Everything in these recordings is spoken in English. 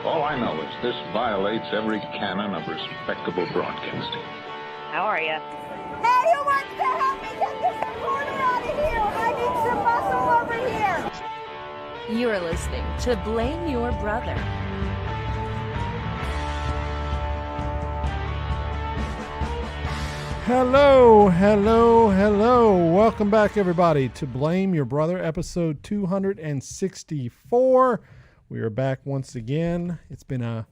All I know is this violates every canon of respectable broadcasting. How are you? Hey, who wants to help me get this recorder out of here? I need some muscle over here. You are listening to Blame Your Brother. Hello. Welcome back, everybody, to Blame Your Brother, episode 264. We are back once again. It's been a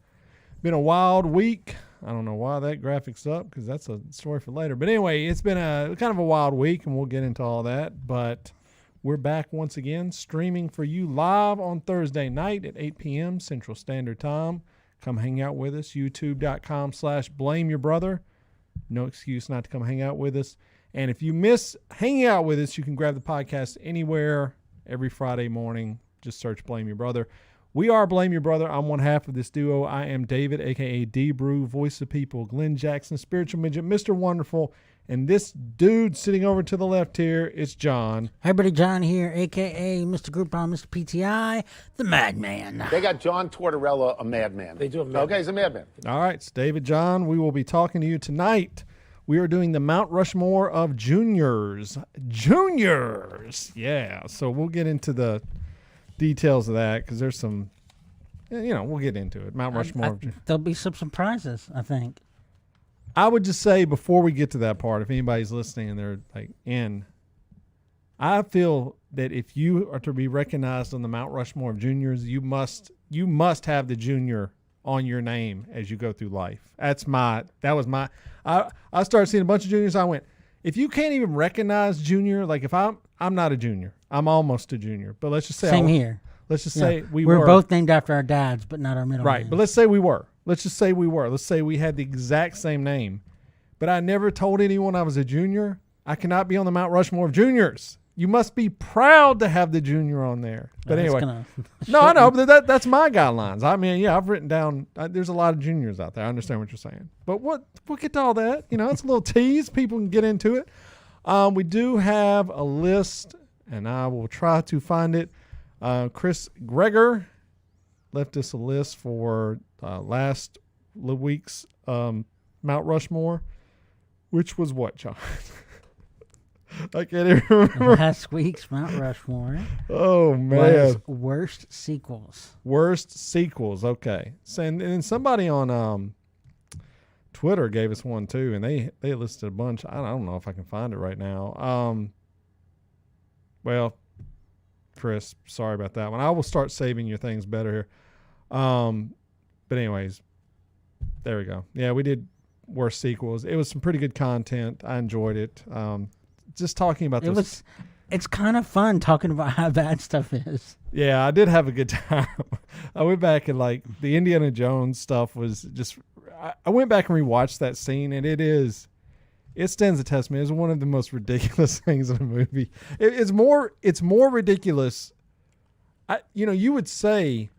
wild week. I don't know why that graphic's up, because that's a story for later. But anyway, it's been a kind of a wild week, and we'll get into all that. But we're back once again, streaming for you live on Thursday night at 8 p.m. Central Standard Time. Come hang out with us, youtube.com/blameyourbrother. No excuse not to come hang out with us. And if you miss hanging out with us, you can grab the podcast anywhere every Friday morning. Just search Blame Your Brother. We are Blame Your Brother. I'm one half of this duo. I am David, a.k.a. D-Brew, voice of people, Glenn Jackson, spiritual midget, Mr. Wonderful. And this dude sitting over to the left here is John. Hey, buddy, John here, a.k.a. Mr. Groupon, Mr. PTI, the Madman. They got John Tortorella, a madman. They do have a madman. Okay, he's a madman. All right, it's David John. We will be talking to you tonight. We are doing the Mount Rushmore of Juniors. Yeah, so we'll get into the details of that, because there's some, we'll get into it. Mount Rushmore. There'll be some surprises, I think. I would just say, before we get to that part, if anybody's listening and they're I feel that if you are to be recognized on the Mount Rushmore of Juniors, you must have the junior on your name as you go through life. I started seeing a bunch of juniors. I went, if you can't even recognize junior, like if I'm not a junior, I'm almost a junior, but let's just say same here. Let's just say we're both named after our dads, but not our middle right. names. But let's say we were. Let's just say we were. Let's say we had the exact same name, but I never told anyone I was a junior. I cannot be on the Mount Rushmore of Juniors. You must be proud to have the junior on there. But anyway, no, I know, but that's my guidelines. I mean, yeah, I've written down. There's a lot of juniors out there. I understand what you're saying, but we'll get to all that. It's a little tease. People can get into it. We do have a list, and I will try to find it. Chris Greger left us a list for last week's Mount Rushmore, which was what, John? I can't even remember. Last week's Mount Rushmore. Oh, man. Worst sequels. Okay. So, and somebody on Twitter gave us one, too, and they listed a bunch. I don't know if I can find it right now. Well, Chris, sorry about that one. I will start saving your things better here. But anyways, there we go. Yeah, we did worst sequels. It was some pretty good content. I enjoyed it. Just talking about this. It's kind of fun talking about how bad stuff is. Yeah, I did have a good time. I went back and the Indiana Jones stuff was just, I went back and rewatched that scene, and it stands the test, man. It's one of the most ridiculous things in a movie. It's more ridiculous. You would say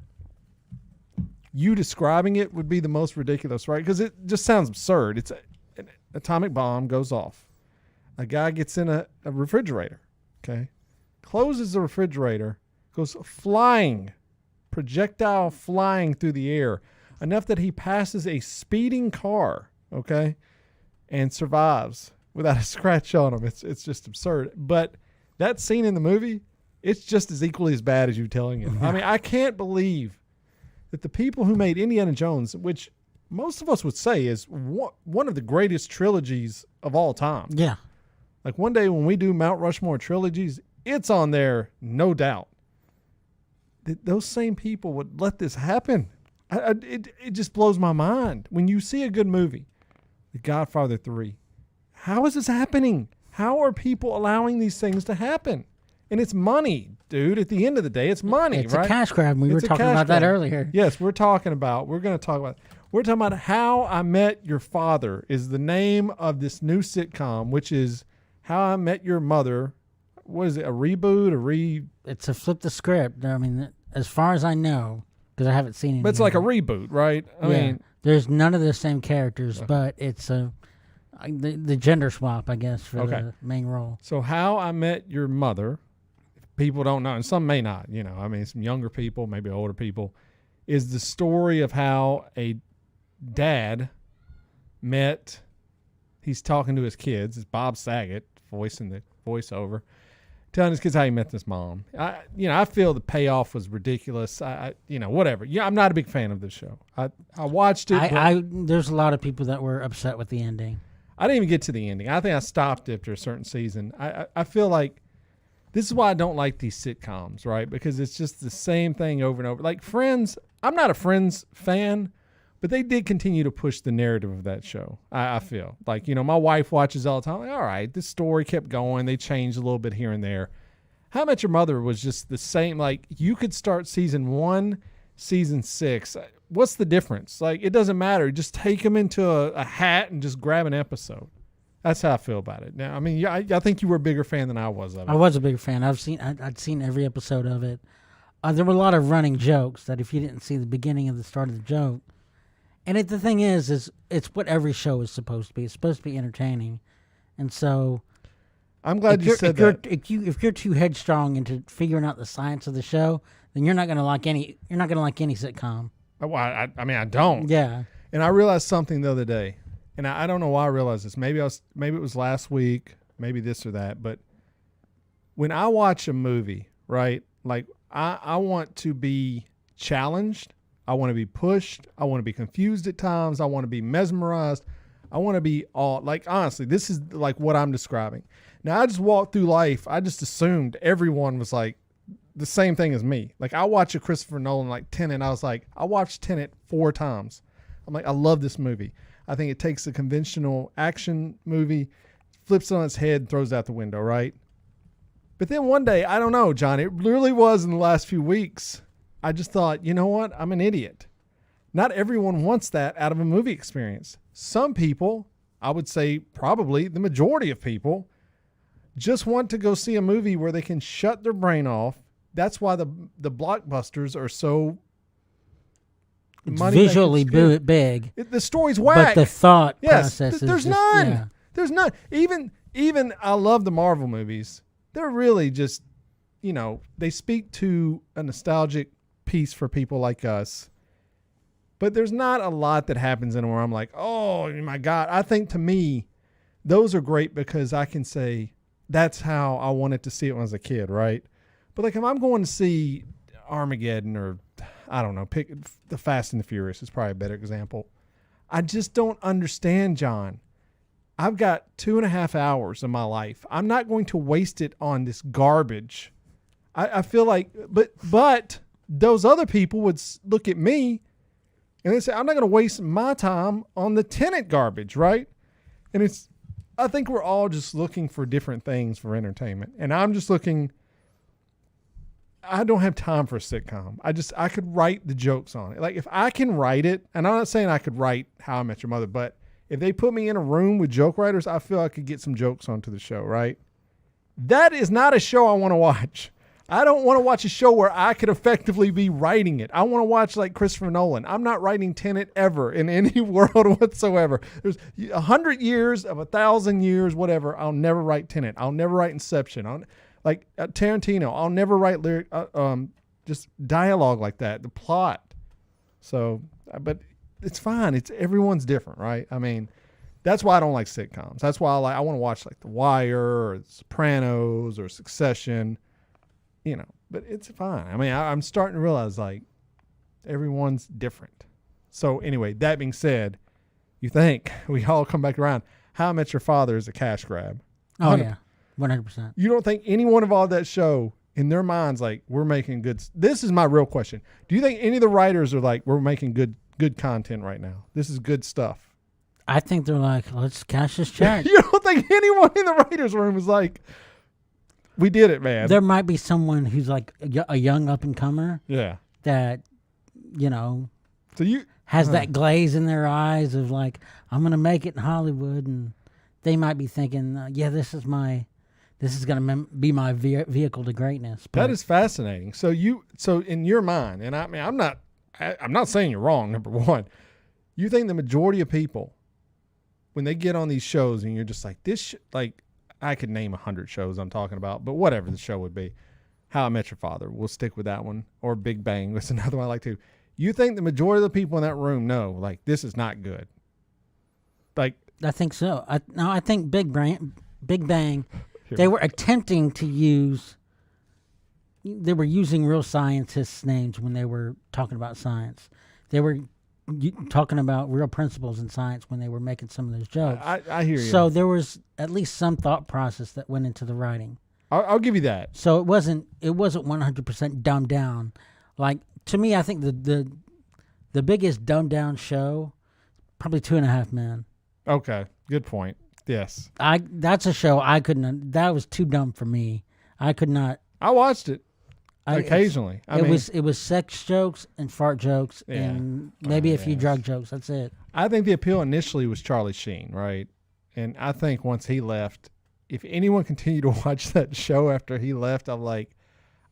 you describing it would be the most ridiculous, right? Because it just sounds absurd. It's an atomic bomb goes off. A guy gets in a refrigerator, okay? Closes the refrigerator, goes flying, projectile flying through the air, enough that he passes a speeding car, okay? And survives without a scratch on him. It's just absurd. But that scene in the movie, it's just as equally as bad as you telling it. I mean, I can't believe that the people who made Indiana Jones, which most of us would say is one of the greatest trilogies of all time. Yeah. Like one day when we do Mount Rushmore trilogies, it's on there, no doubt. Those same people would let this happen. It just blows my mind. When you see a good movie, The Godfather 3, how is this happening? How are people allowing these things to happen? And it's money, dude. At the end of the day, it's money, it's right? It's a cash grab. We were talking about that earlier. Yes, we're talking about How I Met Your Father is the name of this new sitcom, which is How I Met Your Mother. What is it, a reboot? It's a flip the script. I mean, as far as I know, because I haven't seen it. But it's like a reboot, right? I mean, there's none of the same characters, but it's the gender swap, I guess, for the main role. So How I Met Your Mother, people don't know, and some may not, I mean, some younger people, maybe older people. is the story of how a dad met. He's talking to his kids. It's Bob Saget voicing the voiceover, telling his kids how he met this mom. I feel the payoff was ridiculous. Whatever. Yeah, I'm not a big fan of this show. I watched it. There's a lot of people that were upset with the ending. I didn't even get to the ending. I think I stopped after a certain season. I feel like this is why I don't like these sitcoms, right? Because it's just the same thing over and over. Like Friends, I'm not a Friends fan, but they did continue to push the narrative of that show. I feel like, my wife watches all the time. Like, all right, this story kept going. They changed a little bit here and there. How I Met Your Mother was just the same. Like, you could start season 1, season 6. What's the difference? Like, it doesn't matter. Just take them into a hat and just grab an episode. That's how I feel about it. Now, I mean, I think you were a bigger fan than I was of it. I was a bigger fan. I'd seen every episode of it. There were a lot of running jokes that if you didn't see the beginning of the start of the joke. And the thing is it's what every show is supposed to be. It's supposed to be entertaining. And so I'm glad you said that. If you're too headstrong into figuring out the science of the show, then you're not going to like any sitcom. Well, I don't. Yeah. And I realized something the other day. And I don't know why I realized this. Maybe it was last week, maybe this or that, but when I watch a movie, right? Like I want to be challenged. I want to be pushed. I want to be confused at times. I want to be mesmerized. I want to be honestly, this is like what I'm describing. Now, I just walked through life. I just assumed everyone was like the same thing as me. Like, I watch a Christopher Nolan, like Tenet. I was like, I watched Tenet 4 times. I'm like, I love this movie. I think it takes a conventional action movie, flips it on its head, and throws it out the window, right? But then one day, I don't know, John, it literally was in the last few weeks, I just thought, you know what? I'm an idiot. Not everyone wants that out of a movie experience. Some people, I would say probably the majority of people, just want to go see a movie where they can shut their brain off. That's why the blockbusters are so visually big. The story's whack. But the thought process is there's just, none. Yeah. There's none. Even I love the Marvel movies. They're really just, they speak to a nostalgic piece for people like us. But there's not a lot that happens in them where I'm like, oh my God. I think to me, those are great because I can say that's how I wanted to see it when I was a kid, right? But like if I'm going to see Armageddon or I don't know, pick the Fast and the Furious is probably a better example. I just don't understand, John. I've got 2.5 hours of my life. I'm not going to waste it on this garbage. I feel like, but those other people would look at me and they say, I'm not going to waste my time on the Tenet garbage, right? And I think we're all just looking for different things for entertainment. And I'm just looking, I don't have time for a sitcom. I could write the jokes on it. Like if I can write it, and I'm not saying I could write How I Met Your Mother, but if they put me in a room with joke writers, I feel I could get some jokes onto the show, right? That is not a show I want to watch. I don't want to watch a show where I could effectively be writing it. I want to watch like Christopher Nolan. I'm not writing Tenet ever in any world whatsoever. There's 100 years of 1,000 years, whatever. I'll never write Tenet. I'll never write Inception. Like Tarantino, I'll never write just dialogue like that, the plot. So, but it's fine. Everyone's different, right? I mean, that's why I don't like sitcoms. That's why I want to watch like The Wire or The Sopranos or Succession, but it's fine. I mean, I'm starting to realize like everyone's different. So anyway, that being said, you think we all come back around. How I Met Your Father is a cash grab. Oh, yeah. 100%. You don't think anyone involved in that show, in their minds, like, we're making good... This is my real question. Do you think any of the writers are like, we're making good content right now? This is good stuff. I think they're like, let's cash this check. You don't think anyone in the writers' room is like, we did it, man? There might be someone who's like a young up-and-comer. Yeah. That, so has that glaze in their eyes of like, I'm going to make it in Hollywood. And they might be thinking, this is going to be my vehicle to greatness. But that is fascinating. So in your mind, and I mean, I'm not saying you're wrong. Number one, you think the majority of people, when they get on these shows, and you're just like I could name 100 shows I'm talking about, but whatever the show would be, How I Met Your Father, we'll stick with that one, or Big Bang. That's another one I like too. You think the majority of the people in that room know, like, this is not good. Like, I think so. I think Big Bang, they were attempting to use. They were using real scientists' names when they were talking about science. They were talking about real principles in science when they were making some of those jokes. I hear you. So there was at least some thought process that went into the writing. I'll give you that. So it wasn't 100% dumbed down. Like, to me, I think the biggest dumbed down show, probably 2.5 Men. Okay, good point. Yes, that's a show I couldn't. That was too dumb for me. I could not. I watched it occasionally. It was sex jokes and fart jokes and maybe a few drug jokes. That's it. I think the appeal initially was Charlie Sheen, right? And I think once he left, if anyone continued to watch that show after he left, I'm like,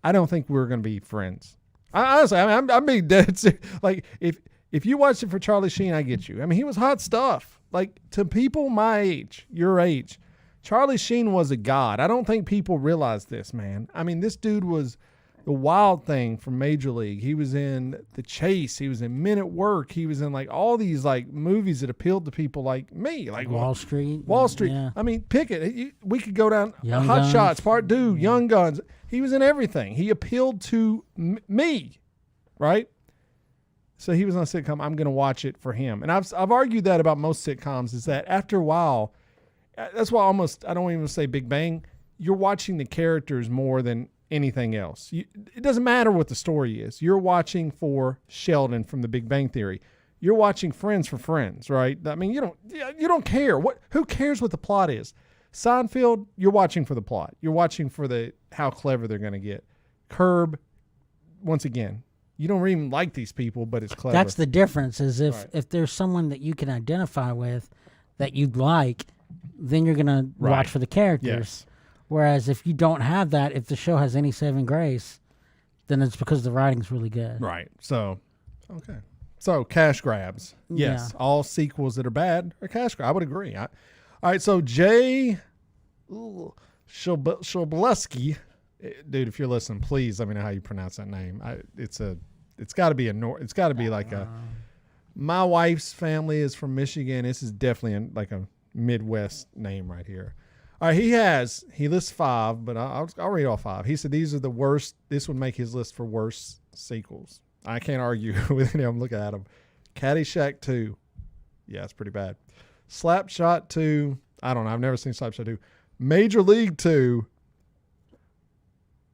I don't think we're going to be friends. Honestly, I'm being dead serious. Like, if you watched it for Charlie Sheen, I get you. I mean, he was hot stuff. Like, to people my age, your age, Charlie Sheen was a god. I don't think people realize this, man. I mean, this dude was the Wild Thing from Major League. He was in The Chase. He was in Men at Work. He was in, like, all these, like, movies that appealed to people like me. Like Wall Street. Wall Street. Yeah. I mean, pick it. We could go down Young Hot Guns. Shots, Part 2, Young Guns. He was in everything. He appealed to me, right? So he was on a sitcom. I'm going to watch it for him. And I've argued that about most sitcoms is that after a while, that's why I don't even say Big Bang. You're watching the characters more than anything else. It doesn't matter what the story is. You're watching for Sheldon from The Big Bang Theory. You're watching Friends for Friends, right? I mean, you don't care. Who cares what the plot is? Seinfeld, you're watching for the plot. You're watching for how clever they're going to get. Curb, once again, you don't even like these people, but it's clever. That's the difference. Is if there's someone that you can identify with that you'd like, then you're gonna watch for the characters. Yes. Whereas if you don't have that, if the show has any saving grace, then it's because the writing's really good. Right. So, okay. So cash grabs. Yes. Yeah. All sequels that are bad are cash grabs. I would agree. All right. So Jay Shobleski, dude, if you're listening, please let me know how you pronounce that name. It's got to be my wife's family is from Michigan. This is definitely like a Midwest name right here. All right, he lists 5, but I'll read all 5. He said these are the worst. This would make his list for worst sequels. I can't argue with any of them. Look at him. Caddyshack 2. Yeah, it's pretty bad. Slapshot 2. I don't know. I've never seen Slapshot 2. Major League 2.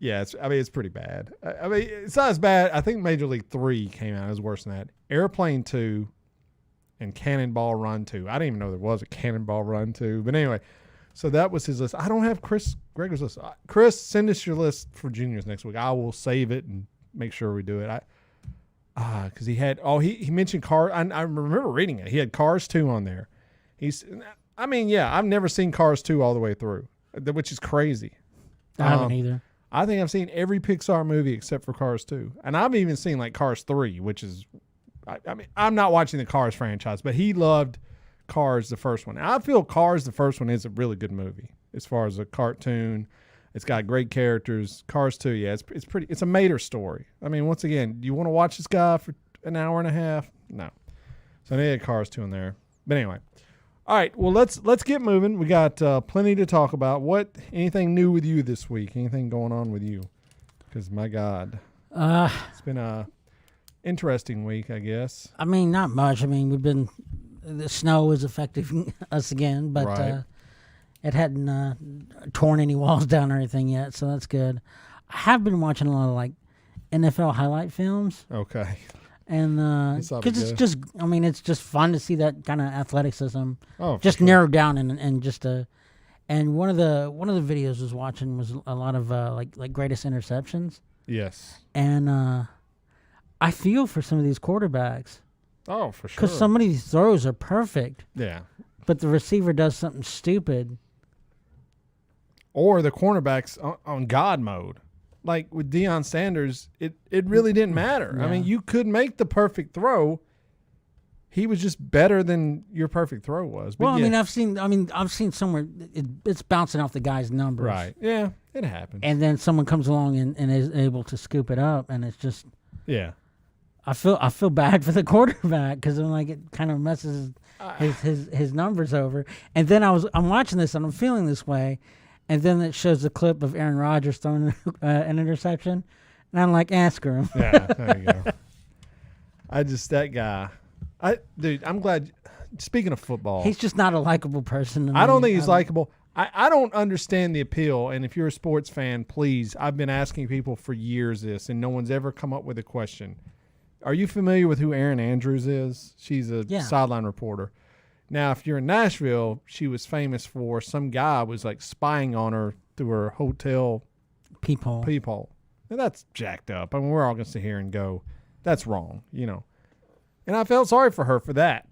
Yeah, it's pretty bad. I mean, it's not as bad. I think Major League 3 came out. It was worse than that. Airplane 2 and Cannonball Run 2. I didn't even know there was a Cannonball Run 2. But anyway, so that was his list. I don't have Chris Greger's list. Chris, send us your list for juniors next week. I will save it and make sure we do it. Because he had, he mentioned Cars. I remember reading it. He had Cars 2 on there. I've never seen Cars 2 all the way through, which is crazy. I haven't either. I think I've seen every Pixar movie except for Cars 2. And I've even seen like Cars 3, which is, I'm not watching the Cars franchise, but he loved Cars, the first one. I feel Cars, the first one, is a really good movie as far as a cartoon. It's got great characters. Cars 2, yeah, it's a Mater story. I mean, once again, do you want to watch this guy for an hour and a half? No. So they had Cars 2 in there. But anyway. All right, well, let's get moving. We got plenty to talk about. Anything new with you this week? Anything going on with you? Because, my God, it's been a interesting week, I guess. I mean, not much. I mean, the snow is affecting us again, but right. It hadn't torn any walls down or anything yet, so that's good. I have been watching a lot of, like, NFL highlight films. Okay. And because it's just, I mean, it's just fun to see that kind of athleticism just narrowed down and just and one of the videos I was watching was a lot of like greatest interceptions. Yes. And I feel for some of these quarterbacks. Oh, for sure. Because some of these throws are perfect. Yeah. But the receiver does something stupid. Or the cornerback's on God mode. Like with Deion Sanders, it really didn't matter. Yeah. I mean, you could make the perfect throw. He was just better than your perfect throw was. But well, I mean, I've seen somewhere it's bouncing off the guy's numbers. Right. Yeah, it happens. And then someone comes along and is able to scoop it up, and it's just. Yeah. I feel bad for the quarterback because I'm like, it kind of messes his numbers over. And then I'm watching this and I'm feeling this way, and then it shows the clip of Aaron Rodgers throwing an interception, and I'm like, screw him. Yeah, there you go. That guy. Dude, I'm glad. Speaking of football, He's just not a likable person. I don't think he's likable. I don't understand the appeal. And if you're a sports fan, please, I've been asking people for years this, and no one's ever come up with a question. Are you familiar with who Erin Andrews is? She's a sideline reporter. Now, if you're in Nashville, she was famous for some guy was like spying on her through her hotel peephole. Now, that's jacked up. I mean, we're all going to sit here and go, that's wrong, And I felt sorry for her for that.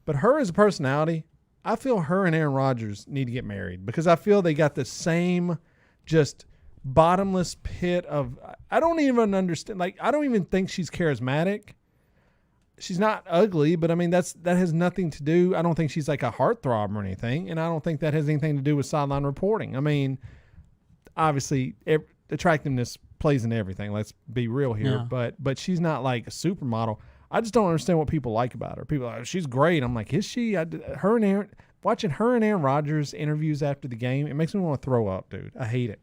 But her as a personality, I feel her and Aaron Rodgers need to get married because I feel they got the same just bottomless pit of – I don't even understand. Like, I don't even think she's charismatic. She's not ugly, but, I mean, that has nothing to do – I don't think she's like a heartthrob or anything, and I don't think that has anything to do with sideline reporting. I mean, obviously, attractiveness plays into everything. Let's be real here. Yeah. But she's not like a supermodel. I just don't understand what people like about her. People are like, she's great. I'm like, is she? Watching her and Aaron Rodgers interviews after the game, it makes me want to throw up, dude. I hate it.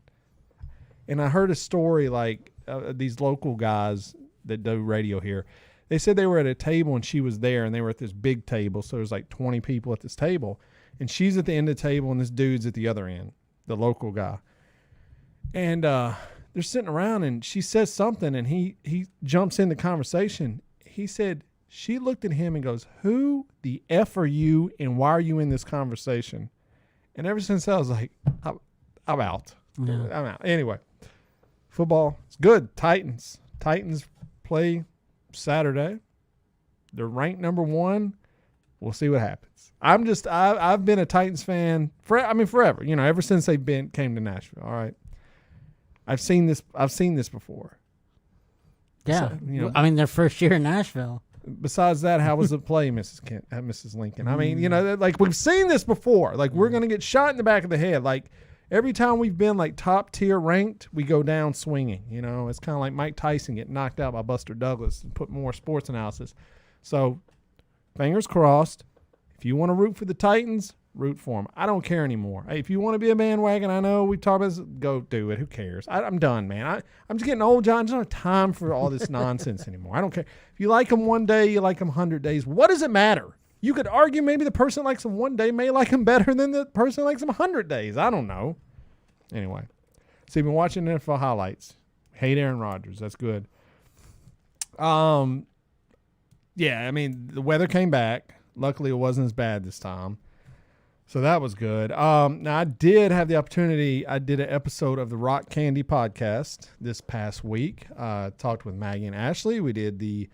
And I heard a story like these local guys that do radio here. They said they were at a table and she was there, and they were at this big table. So there's like 20 people at this table, and she's at the end of the table, and this dude's at the other end, the local guy. And they're sitting around, and she says something, and he jumps in the conversation. He said, she looked at him and goes, who the F are you and why are you in this conversation? And ever since I was like, I'm out. Yeah. I'm out. Anyway, football, it's good. Titans play Saturday. They're ranked number 1. We'll see what happens. I've been a Titans fan forever, ever since they came to Nashville. All right. I've seen this before. Yeah, So, their first year in Nashville. Besides that, how was it play, Mrs. Lincoln? I mean, like we've seen this before. Like we're going to get shot in the back of the head. Like every time we've been like top tier ranked, we go down swinging. It's kind of like Mike Tyson getting knocked out by Buster Douglas and put more sports analysis. So fingers crossed. If you want to root for the Titans, root for them. I don't care anymore. Hey, if you want to be a bandwagon, I know we talked about this, go do it. Who cares? I'm done, man. I'm just getting old, John. I just don't have time for all this nonsense anymore. I don't care. If you like them one day, you like them 100 days. What does it matter? You could argue maybe the person likes them one day may like them better than the person likes them 100 days. I don't know. Anyway, so you've been watching NFL highlights. Hate Aaron Rodgers. That's good. Yeah, I mean, the weather came back. Luckily, it wasn't as bad this time. So that was good. Now, I did have the opportunity. I did an episode of the Rock Candy podcast this past week. Talked with Maggie and Ashley. We did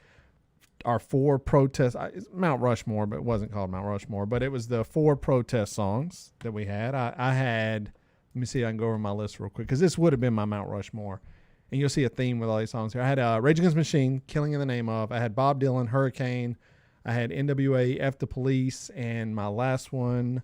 our 4 protest. It's Mount Rushmore, but it wasn't called Mount Rushmore. But it was the 4 protest songs that we had. I had, let me see if I can go over my list real quick, because this would have been my Mount Rushmore. And you'll see a theme with all these songs here. I had Rage Against the Machine, Killing in the Name of. I had Bob Dylan, Hurricane. I had NWA, F the Police. And my last one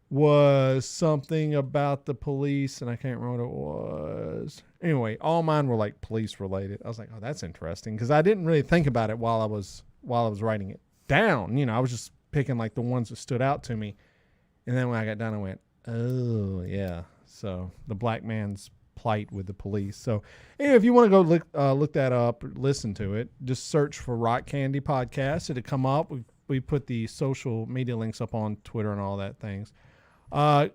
was something about the police, and I can't remember what it was. Anyway, all mine were like police related. I was like, oh, that's interesting, because I didn't really think about it while I was writing it down. I was just picking like the ones that stood out to me. And then when I got done, I went, oh, yeah. So the black man's plight with the police. So anyway, if you want to go look that up, or listen to it, just search for Rock Candy Podcast. It'll come up. We put the social media links up on Twitter and all that things. I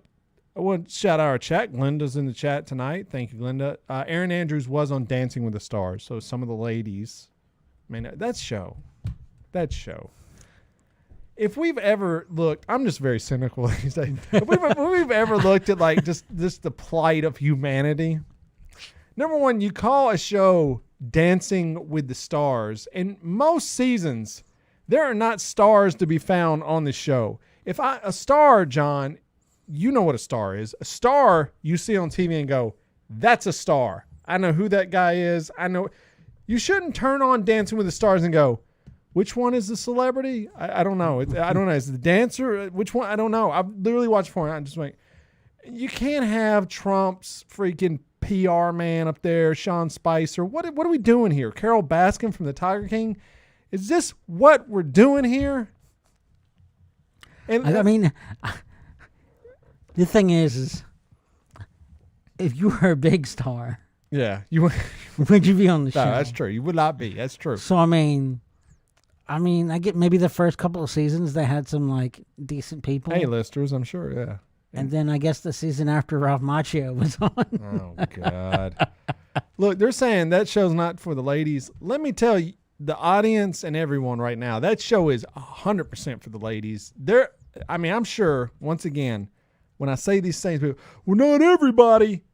want to shout out our chat. Glenda's in the chat tonight. Thank you, Glenda. Aaron Andrews was on Dancing with the Stars. So some of the ladies, that show. If we've ever looked, I'm just very cynical these days. If we've ever looked at like just the plight of humanity, number one, you call a show Dancing with the Stars, and most seasons there are not stars to be found on the show. A star, John, you know what a star is. A star you see on TV and go, that's a star. I know who that guy is. I know. You shouldn't turn on Dancing with the Stars and go, which one is the celebrity? I don't know. I don't know. Is it the dancer? Which one? I don't know. I've literally watched porn. I'm just like, you can't have Trump's freaking PR man up there, Sean Spicer. What are we doing here? Carol Baskin from the Tiger King. Is this what we're doing here? And I mean, the thing is if you were a big star, yeah, you would you be on the show? No, that's true. You would not be. That's true. So I mean, I get maybe the first couple of seasons they had some like decent people, A-listers, I'm sure. Yeah. and then I guess the season after Ralph Macchio was on. Oh God! Look, they're saying that show's not for the ladies. Let me tell you, the audience and everyone right now, that show is 100% for the ladies. I'm sure. Once again, when I say these things, people, well, not everybody.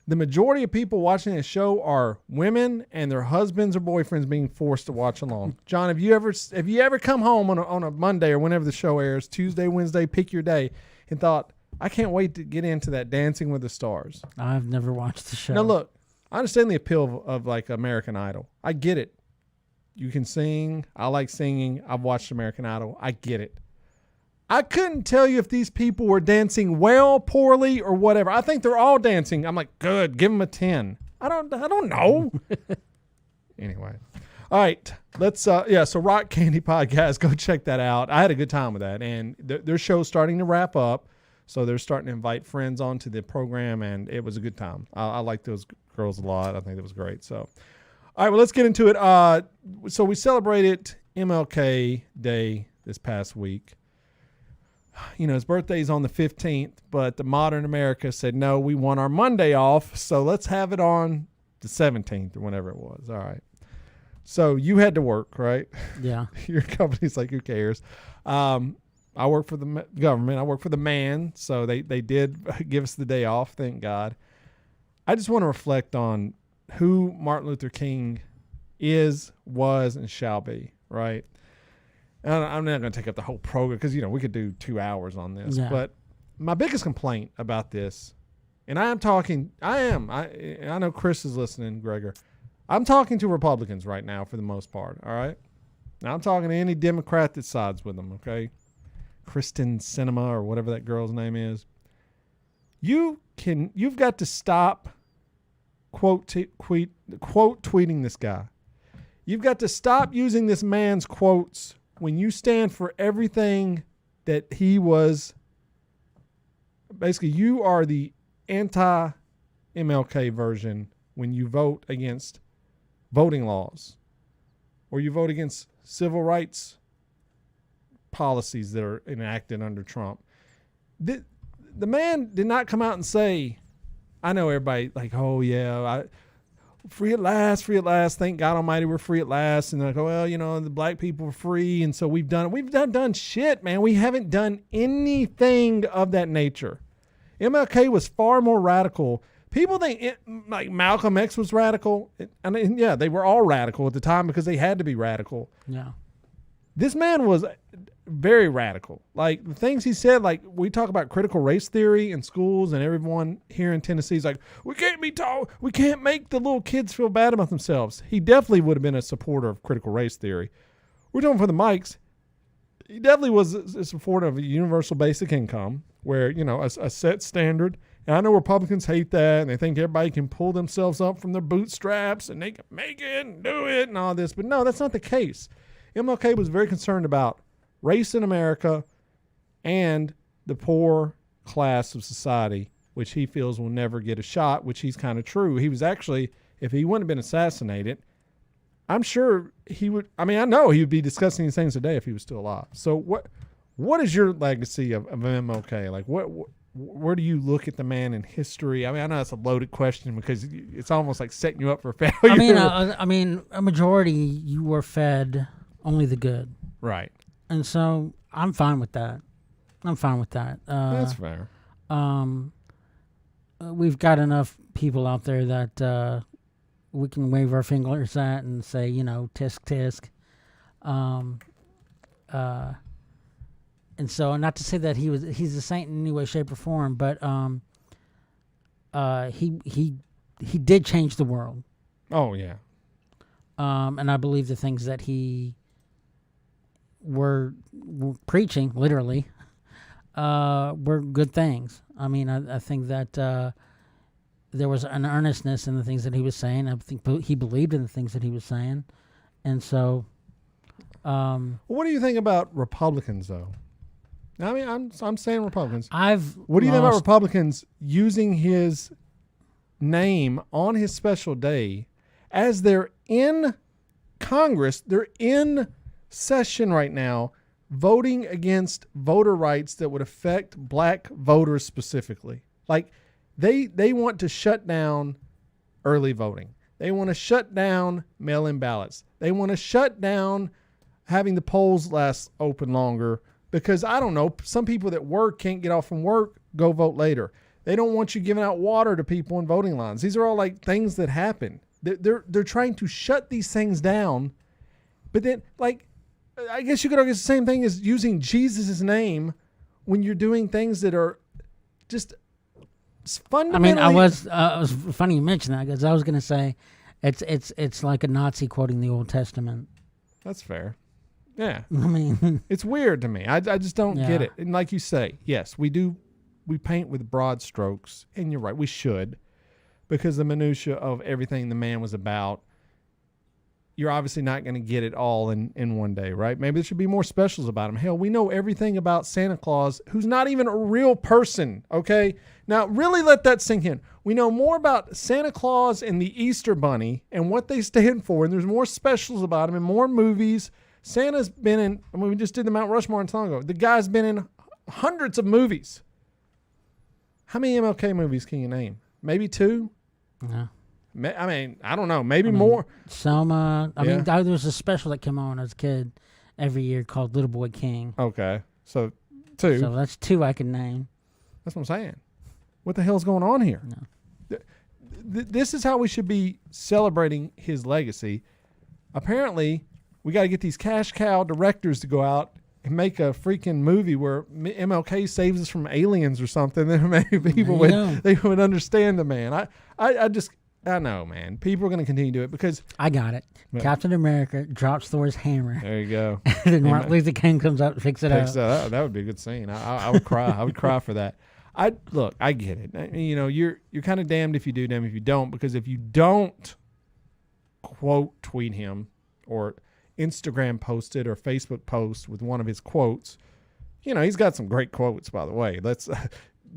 The majority of people watching this show are women and their husbands or boyfriends being forced to watch along. John, have you ever come home on a Monday or whenever the show airs, Tuesday, Wednesday, pick your day, and thought, I can't wait to get into that Dancing with the Stars? I've never watched the show. Now look, I understand the appeal of like American Idol. I get it. You can sing. I like singing. I've watched American Idol. I get it. I couldn't tell you if these people were dancing well, poorly, or whatever. I think they're all dancing. I'm like, good, give them a 10. I don't know. Anyway. All right. Let's, so Rock Candy Podcast, go check that out. I had a good time with that. And their show's starting to wrap up. So they're starting to invite friends onto the program, and it was a good time. I like those girls a lot. I think it was great. So, all right, well, let's get into it. So we celebrated MLK Day this past week. You know, his birthday's on the 15th, but the modern America said, no, we want our Monday off, so let's have it on the 17th or whenever it was. All right. So you had to work, right? Yeah. Your company's like, who cares? I work for the government. I work for the man, so they did give us the day off, thank God. I just want to reflect on who Martin Luther King is, was, and shall be, right? I'm not going to take up the whole program because, we could do 2 hours on this. Yeah. But my biggest complaint about this, and I know Chris is listening, Gregor. I'm talking to Republicans right now for the most part, all right? Now I'm talking to any Democrat that sides with them, okay? Kristen Sinema or whatever that girl's name is. You've got to stop quote tweeting this guy. You've got to stop using this man's quotes when you stand for everything that he was. Basically, you are the anti-MLK version when you vote against voting laws or you vote against civil rights policies that are enacted under Trump. The man did not come out and say, I know everybody like, oh, yeah, free at last, thank God Almighty we're free at last. And they're like, oh, well, the black people are free, and so we've done shit, man. We haven't done anything of that nature. MLK was far more radical. People think like Malcolm X was radical. Yeah, they were all radical at the time because they had to be radical. Yeah. This man was very radical. Like the things he said, like we talk about critical race theory in schools, and everyone here in Tennessee is like, we can't make the little kids feel bad about themselves. He definitely would have been a supporter of critical race theory. We're talking for the mics. He definitely was a supporter of a universal basic income where, a set standard. And I know Republicans hate that, and they think everybody can pull themselves up from their bootstraps and they can make it and do it and all this. But no, that's not the case. MLK was very concerned about race in America and the poor class of society, which he feels will never get a shot, which he's kind of true. He was actually, if he wouldn't have been assassinated, I'm sure he would. I know he would be discussing these things today if he was still alive. So what is your legacy of MLK? Like where do you look at the man in history? I know that's a loaded question because it's almost like setting you up for failure. A majority you were fed only the good. Right. And so I'm fine with that. That's fair. We've got enough people out there that we can wave our fingers at and say, tisk tisk. And so, not to say that he's a saint in any way, shape, or form, but he did change the world. Oh yeah. And I believe the things that he were preaching, literally, were good things. I think that there was an earnestness in the things that he was saying. I think he believed in the things that he was saying, and so. What do you think about Republicans, though? I mean, I'm saying Republicans. What do you think about Republicans using his name on his special day as they're in Congress? They're in session right now, voting against voter rights that would affect black voters specifically. Like they want to shut down early voting. They want to shut down mail-in ballots. They want to shut down having the polls last open longer because, I don't know, some people that work can't get off from work, go vote later. They don't want you giving out water to people in voting lines. These are all like things that happen. They're trying to shut these things down. But then, like, I guess you could argue it's the same thing as using Jesus' name when you're doing things that are just fundamentally. I mean, it was funny you mentioned that because I was going to say it's like a Nazi quoting the Old Testament. That's fair. Yeah. I mean, it's weird to me. I just don't get it. And like you say, yes, we paint with broad strokes, and you're right, we should, because the minutia of everything the man was about, you're obviously not going to get it all in one day, right? Maybe there should be more specials about him. Hell, we know everything about Santa Claus, who's not even a real person, okay? Now, really let that sink in. We know more about Santa Claus and the Easter Bunny and what they stand for, and there's more specials about him and more movies. Santa's been in, I mean, we just did the Mount Rushmore not long ago. The guy's been in hundreds of movies. How many MLK movies can you name? Maybe 2? Yeah. I mean, I don't know. Maybe more. Selma. I mean, there was a special that came on as a kid every year called Little Boy King. Okay. So 2. So that's 2 I can name. That's what I'm saying. What the hell's going on here? No. This is how we should be celebrating his legacy. Apparently, we got to get these cash cow directors to go out and make a freaking movie where MLK saves us from aliens or something. Then maybe people would understand the man. I know, man. People are going to continue to do it because I got it. Captain America drops Thor's hammer. There you go. And then Martin Luther King comes up and picks it up. That would be a good scene. I would cry. I would cry for that. I get it. You know, you're kind of damned if you do, damned if you don't. Because if you don't quote tweet him or Instagram posted or Facebook post with one of his quotes, you know, he's got some great quotes, by the way.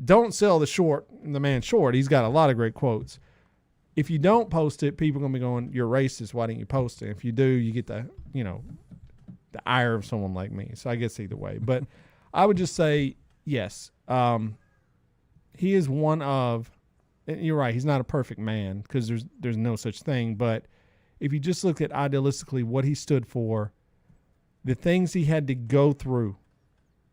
Don't sell the man short. He's got a lot of great quotes. If you don't post it, people are going to be going, you're racist. Why didn't you post it? If you do, you get the ire of someone like me. So I guess either way, but I would just say, yes, he is one of, and you're right. He's not a perfect man because there's no such thing, but if you just look at idealistically what he stood for, the things he had to go through,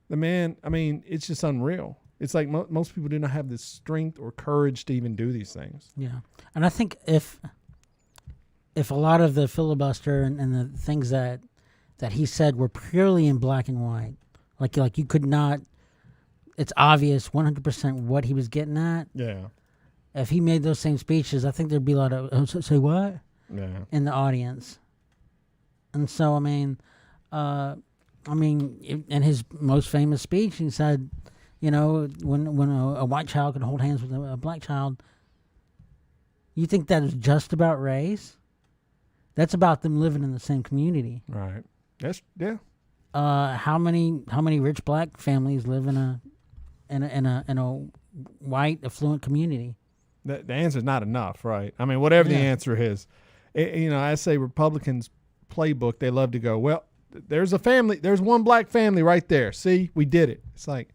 the man, I mean, it's just unreal. It's like most people do not have the strength or courage to even do these things. Yeah. And I think if a lot of the filibuster and the things that he said were purely in black and white, like you could not, it's obvious 100% what he was getting at. Yeah. If he made those same speeches, I think there'd be a lot of, say what? Yeah. In the audience. And so, I mean, in his most famous speech, he said, you know, when a white child can hold hands with a black child, you think that is just about race? That's about them living in the same community. Right. That's yeah. How many rich black families live in a white affluent community? The answer is not enough, right? I mean, whatever the answer is, I say Republicans playbook. They love to go, well, there's a family, there's one black family right there. See, we did it. It's like,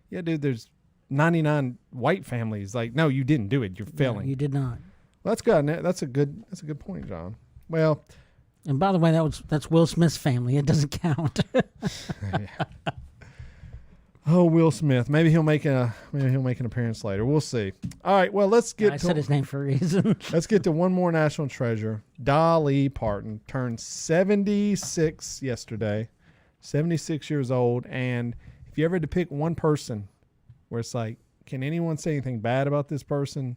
yeah, dude, there's 99 white families. Like, no, you didn't do it. You're failing. No, you did not. Well, that's good. That's a good point, John. Well, and by the way, that's Will Smith's family. It doesn't count. Oh, Will Smith. Maybe he'll make an appearance later. We'll see. All right. Well, let's get. I said his name for a reason. Let's get to one more national treasure. Dolly Parton turned 76 yesterday. 76 years old. And if you ever had to pick one person where it's like, can anyone say anything bad about this person?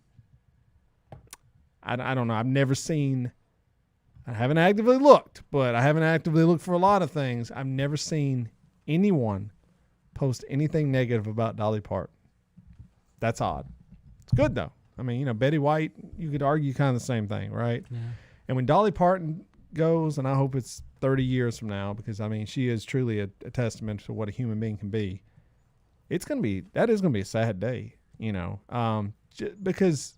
I don't know. I've never seen. I haven't actively looked, but I haven't actively looked for a lot of things. I've never seen anyone post anything negative about Dolly Parton. That's odd. It's good though. I mean, Betty White, you could argue kind of the same thing, right? Yeah. And when Dolly Parton goes, and I hope it's 30 years from now, because, I mean, she is truly a testament to what a human being can be. That is going to be a sad day, because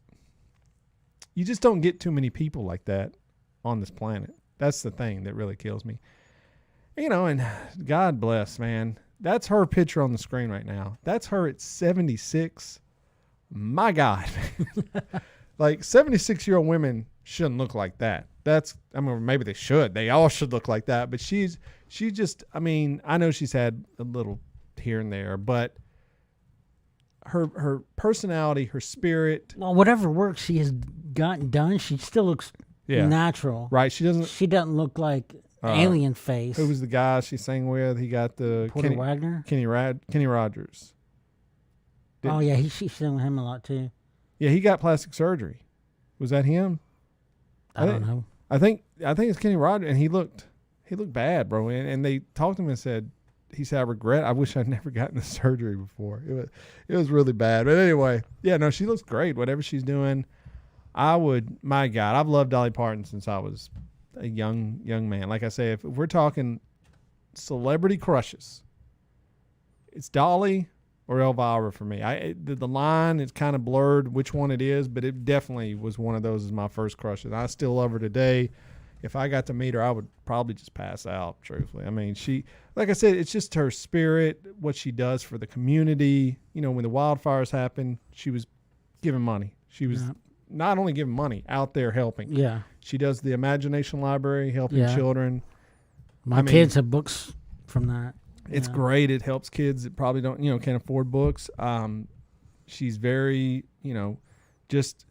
you just don't get too many people like that on this planet. That's the thing that really kills me. And God bless, man. That's her picture on the screen right now. That's her at 76. My God. Like 76-year-old women shouldn't look like that. Maybe they should. They all should look like that. But she just, I know she's had a little here and there, but her personality, her spirit. Well, whatever work she has gotten done, she still looks natural. Right. She doesn't look like alien face. Who was the guy she sang with? He got the Porter Wagner? Kenny Rodgers. She sang with him a lot too. Yeah, he got plastic surgery. Was that him? I don't know. I think it's Kenny Rodgers, and he looked bad, bro. And they talked to him and said, he said, I regret. I wish I'd never gotten the surgery before. It was really bad. But anyway, yeah, no, she looks great. Whatever she's doing, my God, I've loved Dolly Parton since I was a young man. Like I say, if we're talking celebrity crushes, it's Dolly or Elvira for me. The line is kind of blurred which one it is, but it definitely was one of those as my first crushes. I still love her today. If I got to meet her, I would probably just pass out, truthfully. I mean, she, like I said, it's just her spirit, what she does for the community. When the wildfires happened, she was giving money. She was not only giving money, out there helping. Yeah. She does the Imagination Library, helping children. My kids have books from that. It's great. It helps kids that probably don't, can't afford books. She's very, just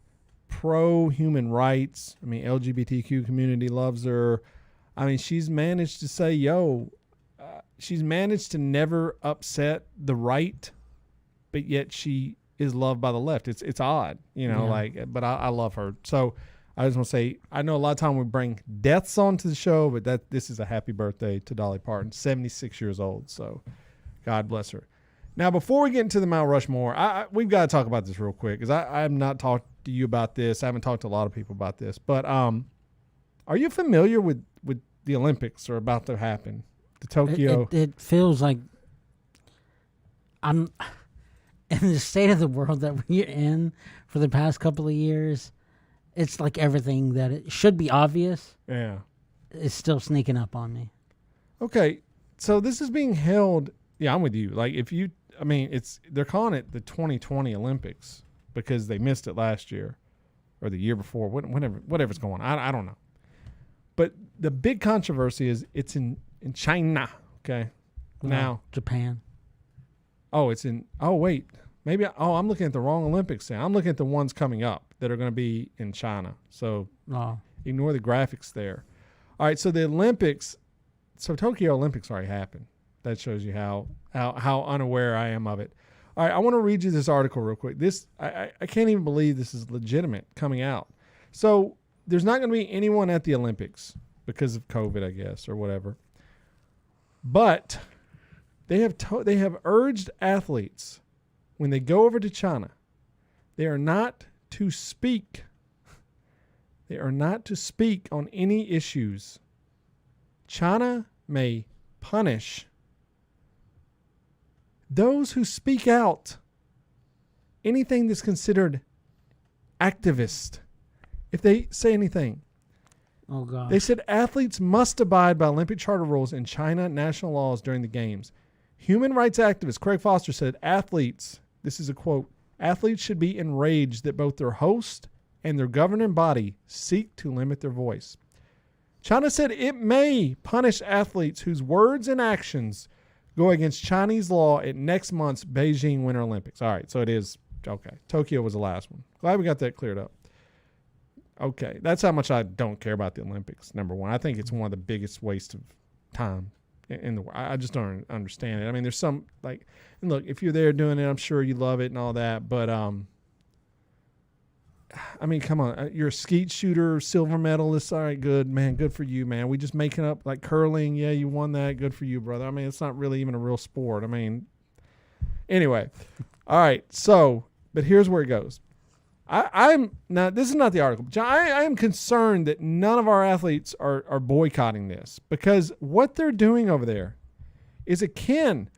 pro-human rights. I mean, LGBTQ community loves her. I mean, she's managed to say, she's managed to never upset the right, but yet she is loved by the left. It's odd, but I love her. So I just want to say, I know a lot of time we bring deaths onto the show, but this is a happy birthday to Dolly Parton, 76 years old. So God bless her. Now, before we get into the Mount Rushmore, we've got to talk about this real quick, because I have not talked to you about this. I haven't talked to a lot of people about this, but are you familiar with the Olympics are about to happen? The Tokyo. It feels like I'm in the state of the world that we're in for the past couple of years. It's like everything that it should be obvious. Yeah. Is still sneaking up on me. Okay. So this is being held. Yeah, I'm with you. Like they're calling it the 2020 Olympics because they missed it last year or the year before, whatever's going on. I don't know. But the big controversy is it's in China. Okay. Now. Japan. Oh, it's in. Oh, wait. Maybe. I'm looking at the wrong Olympics now. I'm looking at the ones coming up that are going to be in China. So ignore the graphics there. All right. So the Olympics. So Tokyo Olympics already happened. That shows you how unaware I am of it. All right. I want to read you this article real quick. I can't even believe this is legitimate coming out. So there's not going to be anyone at the Olympics because of COVID, I guess, or whatever. But they have urged athletes when they go over to China, they are not to speak. They are not to speak on any issues. China may punish those who speak out anything that's considered activist. If they say anything. Oh, God. They said athletes must abide by Olympic charter rules and China national laws during the games. Human rights activist Craig Foster said athletes, this is a quote, athletes should be enraged that both their host and their governing body seek to limit their voice. China said it may punish athletes whose words and actions go against Chinese law at next month's Beijing Winter Olympics. All right, so it is, okay. Tokyo was the last one. Glad we got that cleared up. Okay, that's how much I don't care about the Olympics, number one. I think it's one of the biggest waste of time in the world. I just don't understand it. I mean, there's some, like, and look, if you're there doing it, I'm sure you love it and all that, but, I mean, come on. You're a skeet shooter, silver medalist. All right, good, man. Good for you, man. We just making up, like, curling. Yeah, you won that. Good for you, brother. I mean, it's not really even a real sport. I mean, anyway. All right, so, but here's where it goes. I'm now. This is not the article. John, I am concerned that none of our athletes are boycotting this because what they're doing over there is akin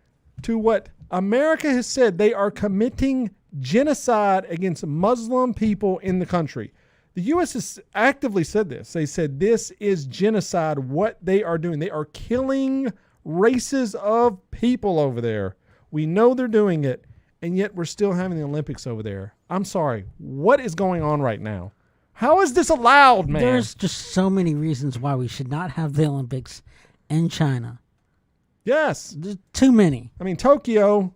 to what America has said. They are committing genocide against Muslim people in the country. The U.S. has actively said this. They said this is genocide. What they are doing, they are killing races of people over there. We know they're doing it, and yet we're still having the Olympics over there. I'm sorry. What is going on right now? How is this allowed, man? There's just so many reasons why we should not have the Olympics in China. Yes. There's too many. I mean, Tokyo,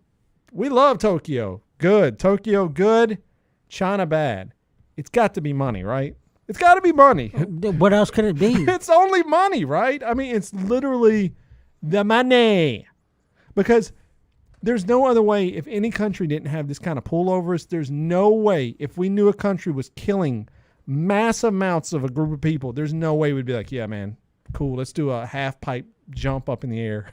we love Tokyo. Good. Tokyo, good. China, bad. It's got to be money, right? It's got to be money. What else could it be? It's only money, right? I mean, it's literally the money. Because there's no other way if any country didn't have this kind of pullovers. There's no way if we knew a country was killing mass amounts of a group of people, there's no way we'd be like, yeah, man, cool. Let's do a half pipe jump up in the air.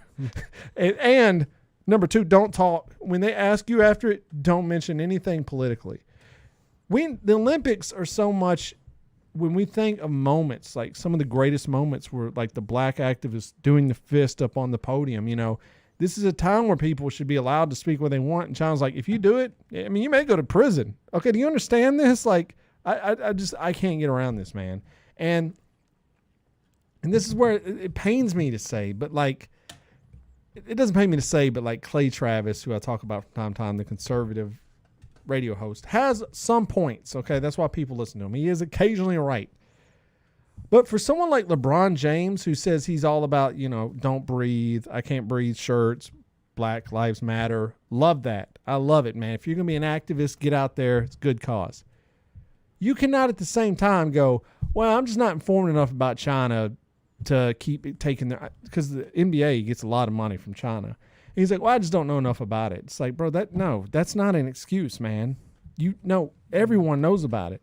and number two, don't talk. When they ask you after it, don't mention anything politically. The Olympics are so much, when we think of moments, like some of the greatest moments were like the black activists doing the fist up on the podium, you know. This is a time where people should be allowed to speak what they want. And China's like, if you do it, I mean, you may go to prison. Okay, do you understand this? Like, I can't get around this, man. And this is where it pains me to say, but like, it doesn't pain me to say, but like Clay Travis, who I talk about from time to time, the conservative radio host, has some points. Okay, that's why people listen to him. He is occasionally right. But for someone like LeBron James, who says he's all about, you know, don't breathe, I can't breathe shirts, Black Lives Matter, love that. I love it, man. If you're going to be an activist, get out there. It's a good cause. You cannot at the same time go, well, I'm just not informed enough about China to keep taking their, because the NBA gets a lot of money from China. And he's like, well, I just don't know enough about it. It's like, bro, that's not an excuse, man. You know, everyone knows about it.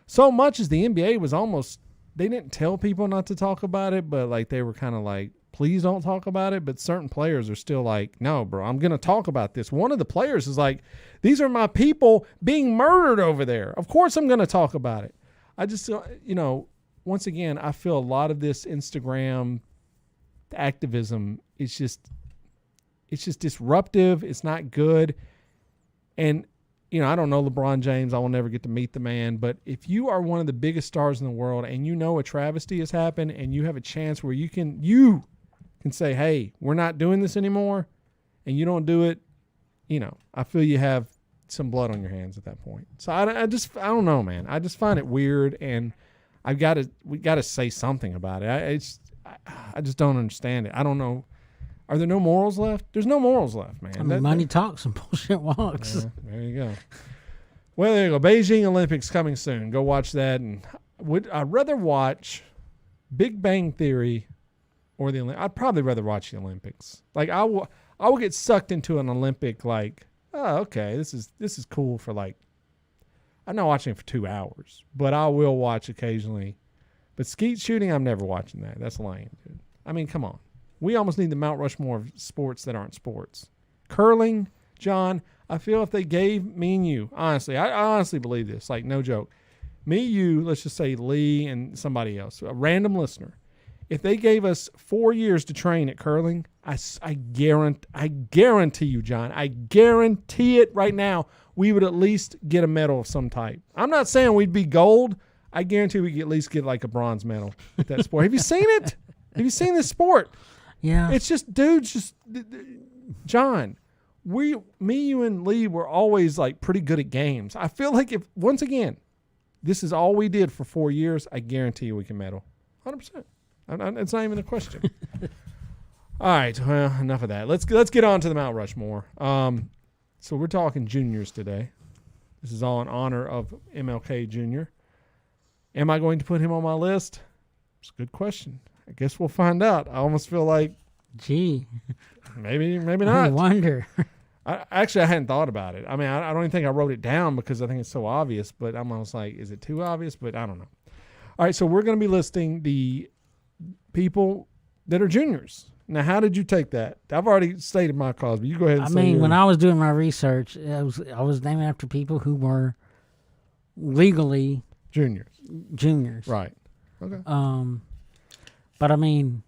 So much as the NBA was almost, they didn't tell people not to talk about it, but like they were kind of like, please don't talk about it. But certain players are still like, no, bro, I'm going to talk about this. One of the players is like, these are my people being murdered over there. Of course I'm going to talk about it. I just, you know, once again, I feel a lot of this Instagram activism is just disruptive. It's not good. And, you know, I don't know LeBron James. I will never get to meet the man. But if you are one of the biggest stars in the world and you know a travesty has happened and you have a chance where you can say, hey, we're not doing this anymore, and you don't do it, you know, I feel you have some blood on your hands at that point. So I don't know, man. I just find it weird, and we got to say something about it. I just don't understand it. I don't know. Are there no morals left? There's no morals left, man. I mean, money talks and bullshit walks. There you go. Well, there you go. Beijing Olympics coming soon. Go watch that. And I'd rather watch Big Bang Theory or the Olympics. I'd probably rather watch the Olympics. Like I will get sucked into an Olympic. Like, oh, okay, this is cool for like. I'm not watching it for 2 hours, but I will watch occasionally. But skeet shooting, I'm never watching that. That's lame, dude. I mean, come on. We almost need the Mount Rushmore of sports that aren't sports. Curling, John, I feel if they gave me and you, honestly, I honestly believe this, like no joke. Me, you, let's just say Lee and somebody else, a random listener. If they gave us 4 years to train at curling, I guarantee you, John, I guarantee it right now, we would at least get a medal of some type. I'm not saying we'd be gold. I guarantee we could at least get like a bronze medal at that sport. Have you seen it? Have you seen this sport? Yeah. It's just dudes, John, me, you, and Lee were always like pretty good at games. I feel like if, once again, this is all we did for 4 years, I guarantee you we can medal. 100%. It's not even a question. All right. Well, enough of that. Let's get on to the Mount Rushmore. So we're talking juniors today. This is all in honor of MLK Jr. Am I going to put him on my list? It's a good question. I guess we'll find out. I almost feel like, gee, maybe not. I wonder. I hadn't thought about it. I mean, I don't even think I wrote it down because I think it's so obvious, but I'm almost like, is it too obvious? But I don't know. All right, so we're going to be listing the people that are juniors. Now, how did you take that? I've already stated my cause, but you go ahead and say I mean, yours. when I was doing my research, I was naming after people who were legally juniors. juniors. Right. Okay. But I mean,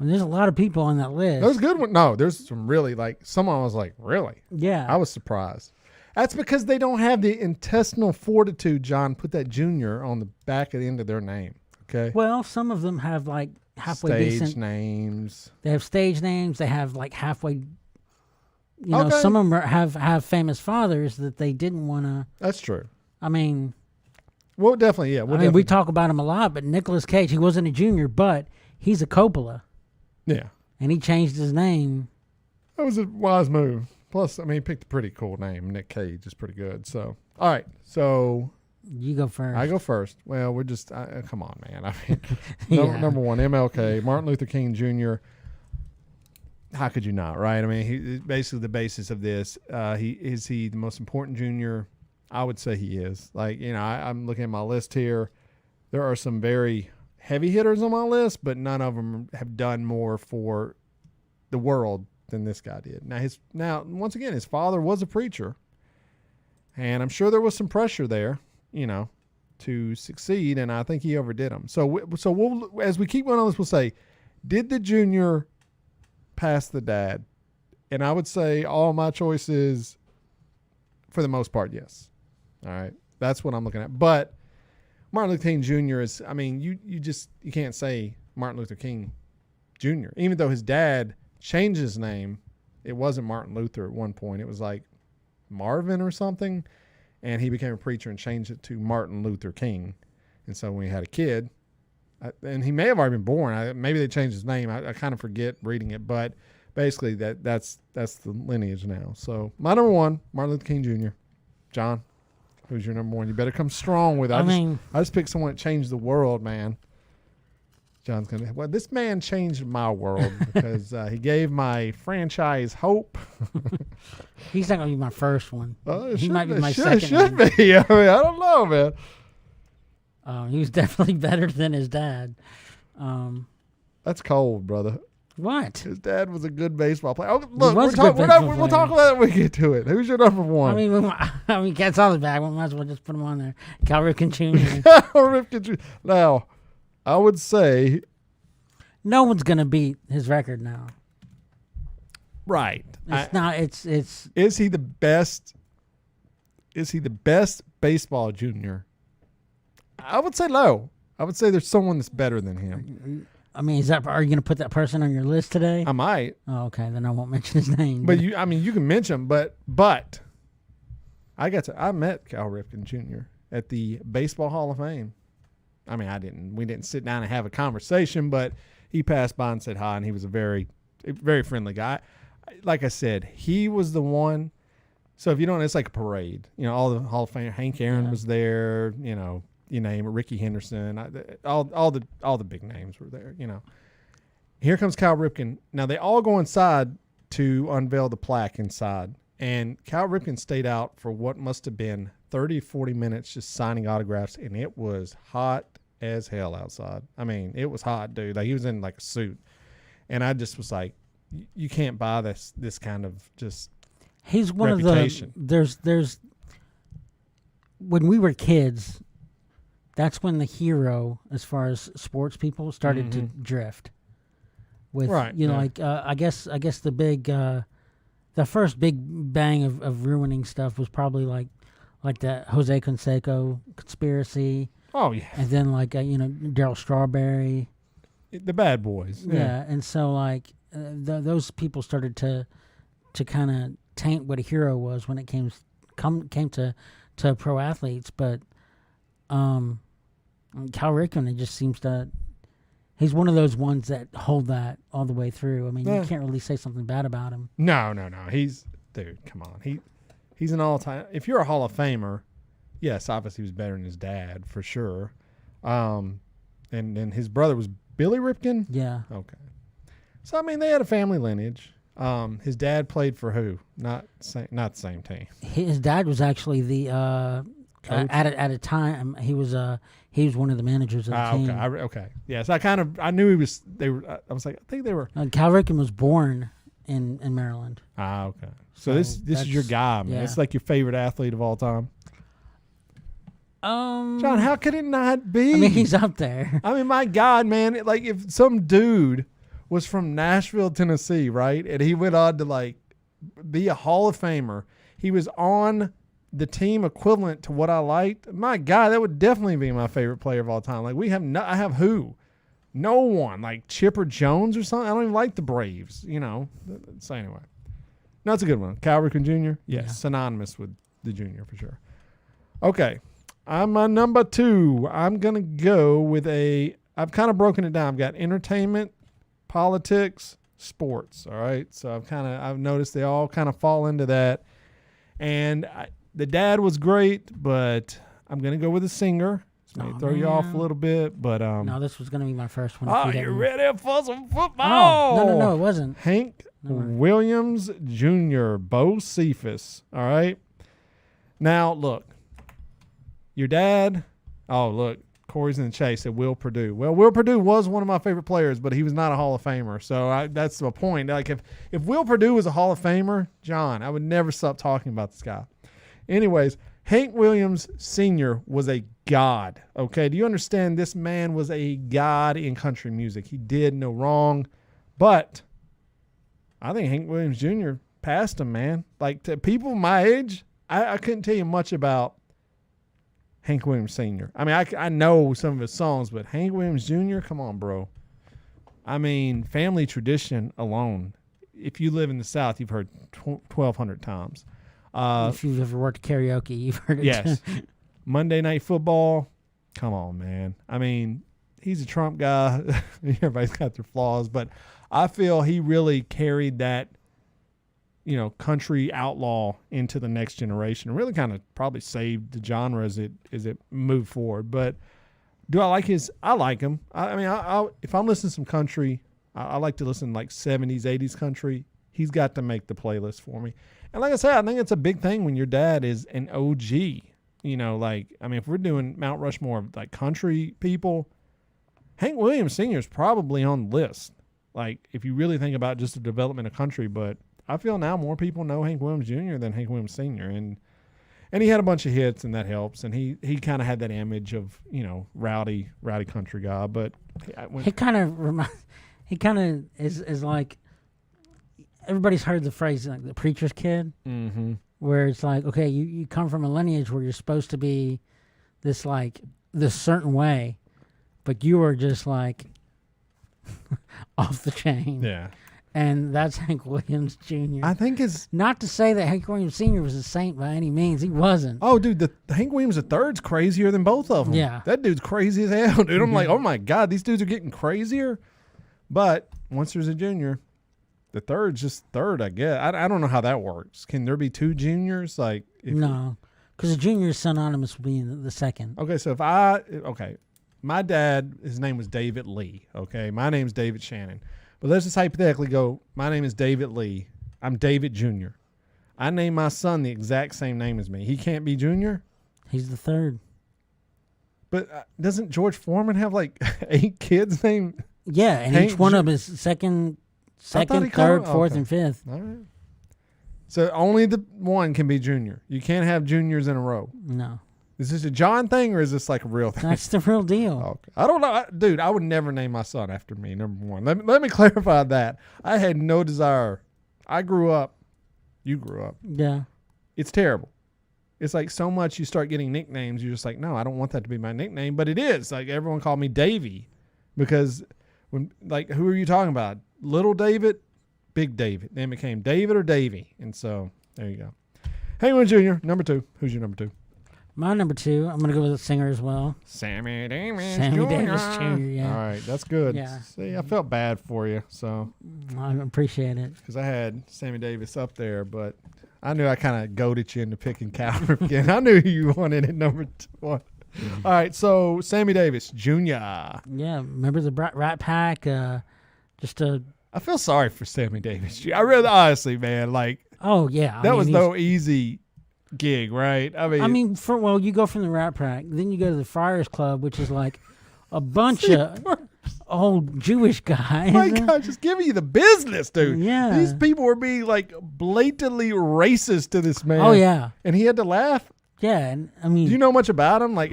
there's a lot of people on that list. There's good one. No, there's some really someone was like, really? Yeah. I was surprised. That's because they don't have the intestinal fortitude, John. Put that junior on the back of the end of their name. Okay. Well, some of them have like halfway stage decent names. They have stage names. They have like halfway. You know, Okay. some of them have famous fathers that they didn't want to. That's true. I mean, Well, definitely, yeah. we talk about him a lot, but Nicolas Cage, he wasn't a junior, but he's a Coppola, Yeah. and he changed his name. That was a wise move. Plus, I mean, he picked a pretty cool name. Nick Cage is pretty good. So, all right. So, You go first. I go first. Well, we're just, come on, man. I mean, Yeah. number one, MLK, Martin Luther King Jr. How could you not, right? I mean, he basically the basis of this. Is he the most important junior? I would say he is. Like, you know, I'm looking at my list here. There are some very heavy hitters on my list, but none of them have done more for the world than this guy did. Now, once again, his father was a preacher, and I'm sure there was some pressure there, you know, to succeed, and I think he overdid him. So we'll, as we keep going on this, we'll say, did the junior pass the dad? And I would say all my choices, for the most part, yes. All right, that's what I'm looking at. But Martin Luther King Jr. is, I mean, you can't say Martin Luther King Jr. Even though his dad changed his name, it wasn't Martin Luther at one point. It was like Marvin or something, and he became a preacher and changed it to Martin Luther King. And so when he had a kid, and he may have already been born, maybe they changed his name. I kind of forget reading it, but basically that's the lineage now. So my number one, Martin Luther King Jr. John, who's your number one? You better come strong with it. I just picked someone that changed the world, man. John's going to, well, this man changed my world because he gave my franchise hope. He's not going to be my first one. He He might be my should second one. be. I mean, I don't know, man. He was definitely better than his dad. That's cold, brother. What? His dad was a good baseball player. Oh, look, was we'll a good baseball we'll talk about it when we get to it. Who's your number one? I mean, Cat's on his back. We might as well just put him on there. Cal Ripken Jr. Now, I would say, No one's gonna beat his record now. right. It's not. It's. Is he the best? Is he the best baseball junior? I would say no. I would say there's someone that's better than him. I mean, are you gonna put that person on your list today? I might. Oh, okay. Then I won't mention his name. But you can mention him, but I met Cal Ripken Jr. at the Baseball Hall of Fame. I mean, we didn't sit down and have a conversation, but he passed by and said hi, and he was a very, very friendly guy. Like I said, he was the one. So if you don't, it's like a parade. You know, all the Hall of Fame. Hank Aaron was there. You know, you name it. Ricky Henderson. All the big names were there. You know. Here comes Cal Ripken. Now they all go inside to unveil the plaque inside, and Cal Ripken stayed out for what must have been 30, 40 minutes just signing autographs, and it was hot as hell outside. I mean, it was hot, dude. Like, he was in like a suit, and I just was like, you can't buy this kind of just. He's one reputation. of the. There's. When we were kids, that's when the hero, as far as sports people, started to drift. With Right, you know, yeah. like I guess the big, the first big bang of ruining stuff was probably like that Jose Canseco conspiracy. Oh yeah, And then Darryl Strawberry. the bad boys. Yeah, and so those people started to kind of taint what a hero was when it came to pro athletes. But Cal Ripken, it just seems to. He's one of those ones that hold that all the way through. I mean, you can't really say something bad about him. No. Dude, come on. He's an all-time. If you're a Hall of Famer, yes, obviously he was better than his dad for sure. And his brother was Billy Ripken. Yeah. Okay. So I mean, they had a family lineage. His dad played for who? Not the same team. His dad was actually the at a time he was one of the managers of the team. Okay. Okay. Yes, I knew he was. I was like, I think they were. Cal Ripken was born in Maryland. Okay. So this is your guy, man. Yeah. It's like your favorite athlete of all time. John, how could it not be? I mean, he's up there. I mean, my God, man. Like, if some dude was from Nashville, Tennessee, right? And he went on to, like, be a Hall of Famer. He was on the team equivalent to what I liked. My God, that would definitely be my favorite player of all time. Like, I have who? No one. Like Chipper Jones or something. I don't even like the Braves, you know. So anyway. No, it's a good one. Cal Ripken Jr.? Yes, yeah. Synonymous with the junior for sure. Okay. I'm my number 2. I'm going to go with I've kind of broken it down. I've got entertainment, politics, sports. All right. So I've noticed they all kind of fall into that. And the dad was great, but I'm going to go with a singer. This may throw you off a little bit, but no, this was going to be my first one. Oh, you ready for some football? Oh, no, it wasn't. Hank Williams Jr., Bo Cephas. All right. Now, look. Your dad, Corey's in the chase said Will Perdue. Well, Will Perdue was one of my favorite players, but he was not a Hall of Famer. So that's the point. Like if Will Perdue was a Hall of Famer, John, I would never stop talking about this guy. Anyways, Hank Williams Sr. was a god. Okay, do you understand? This man was a god in country music. He did no wrong, but I think Hank Williams Jr. passed him, man. Like, to people my age, I couldn't tell you much about Hank Williams Sr. I mean, I know some of his songs, but Hank Williams Jr., come on, bro. I mean, family tradition alone. If you live in the South, you've heard 1,200 times. If you've ever worked karaoke, you've heard it. Yes. Monday Night Football, come on, man. I mean, he's a Trump guy. Everybody's got their flaws, but I feel he really carried that, you know, country outlaw into the next generation and really kind of probably saved the genre as it moved forward. But do I like I like him. I mean, if I'm listening to some country, I like to listen to like 70s, 80s country. He's got to make the playlist for me. And like I said, I think it's a big thing when your dad is an OG. You know, like, I mean, if we're doing Mount Rushmore of like country people, Hank Williams Sr. is probably on the list. Like, if you really think about just the development of country, but I feel now more people know Hank Williams Jr. than Hank Williams Sr. And he had a bunch of hits, and that helps. And he kind of had that image of, you know, rowdy country guy. But he kind of is like, everybody's heard the phrase like the preacher's kid, where it's like, okay, you come from a lineage where you're supposed to be this certain way, but you are just like off the chain. Yeah. And that's Hank Williams Jr. I think it's not to say that Hank Williams Sr. was a saint by any means. He wasn't. Oh, dude, the Hank Williams III's crazier than both of them. Yeah. That dude's crazy as hell, dude. I'm like, oh my God, these dudes are getting crazier. But once there's a junior, the third's just third, I guess. I don't know how that works. Can there be 2 juniors? Like, no, because the junior is synonymous with being the second. Okay, so my dad, his name was David Lee. Okay, my name's David Shannon. But let's just hypothetically go, my name is David Lee. I'm David Jr. I named my son the exact same name as me. He can't be Junior? He's the third. But doesn't George Foreman have like 8 kids named? Yeah, and Hank each one of them is second, third, fourth, and fifth. All right. So only the one can be Junior. You can't have juniors in a row. No. Is this a John thing or is this like a real thing? That's the real deal. Okay. I don't know. Dude, I would never name my son after me, number one. Let me clarify that. I had no desire. I grew up. You grew up. Yeah. It's terrible. It's like so much you start getting nicknames. You're just like, no, I don't want that to be my nickname. But it is. Like everyone called me Davey because when, like, who are you talking about? Little David, Big David. Then it became David or Davey. And so there you go. Hank Williams Jr., number 2. Who's your number 2? My number 2, I'm going to go with a singer as well. Sammy Davis Jr., yeah. All right, that's good. Yeah. See, I felt bad for you, so. I appreciate it. Because I had Sammy Davis up there, but I knew I kind of goaded you into picking Cal again. I knew you wanted it number 1. All right, so Sammy Davis Jr. Yeah, remember the Rat Pack? I feel sorry for Sammy Davis Jr. I really, honestly, man, like. Oh, yeah. That was no easy gig, right? I mean, you go from the Rat Pack, then you go to the Friars Club, which is like a bunch of old Jewish guys. My God, just giving you the business, dude. Yeah. These people were being like blatantly racist to this man. Oh, yeah. And he had to laugh. Yeah, and I mean, Do you know much about him? Like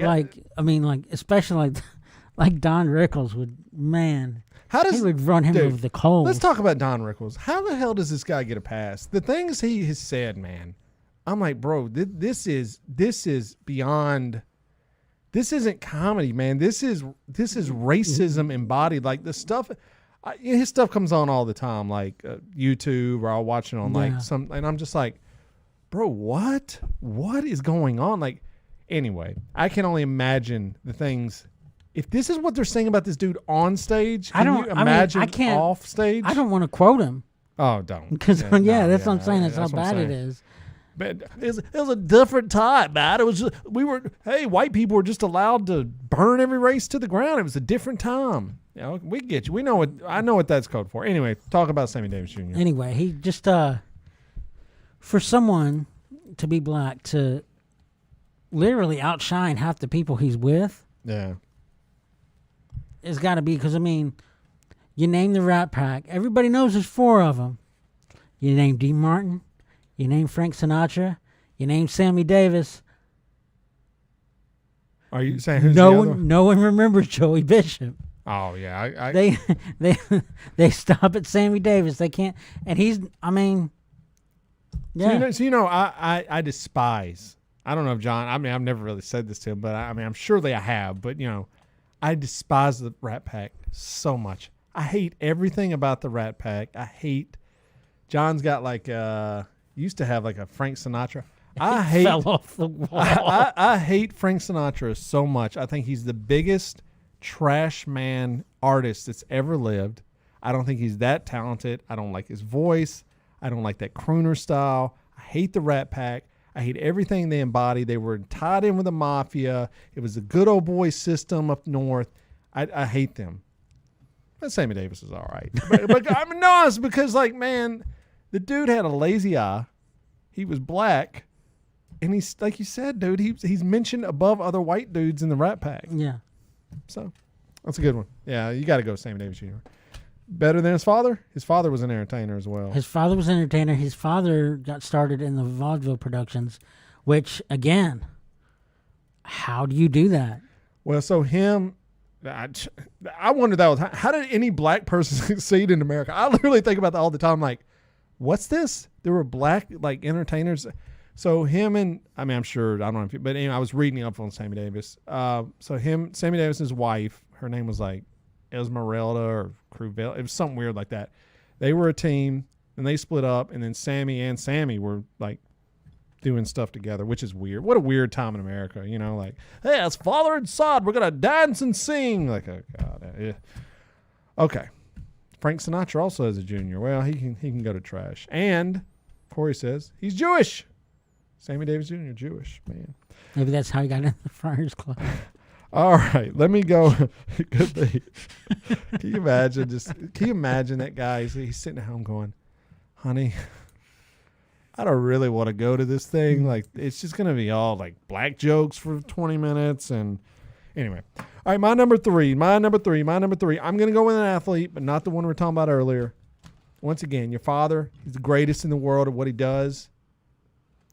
especially like Don Rickles would, man. how does He would run him over the coals. Let's talk about Don Rickles. How the hell does this guy get a pass? The things he has said, man. I'm like, bro, this is beyond. This isn't comedy, man. This is racism embodied. Like the stuff, his stuff comes on all the time, like YouTube, or I'll watch it on like some, and I'm just like, bro, what is going on? Like, anyway, I can only imagine the things. If this is what they're saying about this dude on stage, can you imagine I can't, off stage? I don't want to quote him. Oh, don't. Because that's what I'm saying. That's how bad it is. But it was a different time, man. It was just, white people were just allowed to burn every race to the ground. It was a different time. You know, we get you. I know what that's code for. Anyway, talk about Sammy Davis Jr. Anyway, he just for someone to be black to literally outshine half the people he's with. Yeah. It's got to be, because I mean, you name the Rat Pack. Everybody knows there's 4 of them. You name Dean Martin. You name Frank Sinatra. You name Sammy Davis. Are you saying who's no the one? other? No one remembers Joey Bishop. Oh yeah, They stop at Sammy Davis. They can't. And he's. I mean. Yeah. So I despise. I don't know if John. I mean, I've never really said this to him, but I mean, I'm surely I have. But I despise the Rat Pack so much. I hate everything about the Rat Pack. I hate. John's got like used to have like a Frank Sinatra. I hate fell off the wall. I hate Frank Sinatra so much. I think he's the biggest trash man artist that's ever lived. I don't think he's that talented. I don't like his voice. I don't like that crooner style. I hate the Rat Pack. I hate everything they embody. They were tied in with the mafia. It was a good old boy system up north. I hate them. But Sammy Davis is all right. but I'm honest, because like, man, the dude had a lazy eye. He was black. And he's, like you said, dude, he's mentioned above other white dudes in the Rat Pack. Yeah. So that's a good one. Yeah, you got to go Sammy Davis Jr. Better than his father? His father was an entertainer as well. His father was an entertainer. His father got started in the vaudeville productions, which, again, how do you do that? Well, so him, I wonder that all the time. How did any black person succeed in America? I literally think about that all the time. Like, what's this? There were black like entertainers. So him and I'm sure, I don't know if you, but anyway, I was reading up on Sammy Davis. Sammy Davis's wife, her name was like Esmeralda or Cruvell. It was something weird like that. They were a team and they split up, and then Sammy and Sammy were like doing stuff together, which is weird. What a weird time in America, like, hey, it's father and son. We're gonna dance and sing. Like, oh God, yeah. Okay. Frank Sinatra also has a junior. Well, he can go to trash. And Corey says he's Jewish. Sammy Davis Jr. Jewish, man. Maybe that's how he got in the Friars Club. All right, let me go. Good thing. Can you imagine that guy? He's sitting at home going, honey, I don't really want to go to this thing. Like, it's just going to be all like black jokes for 20 minutes. And anyway, all right, my number three. I'm going to go with an athlete, but not the one we were talking about earlier. Once again, your father, he's the greatest in the world at what he does.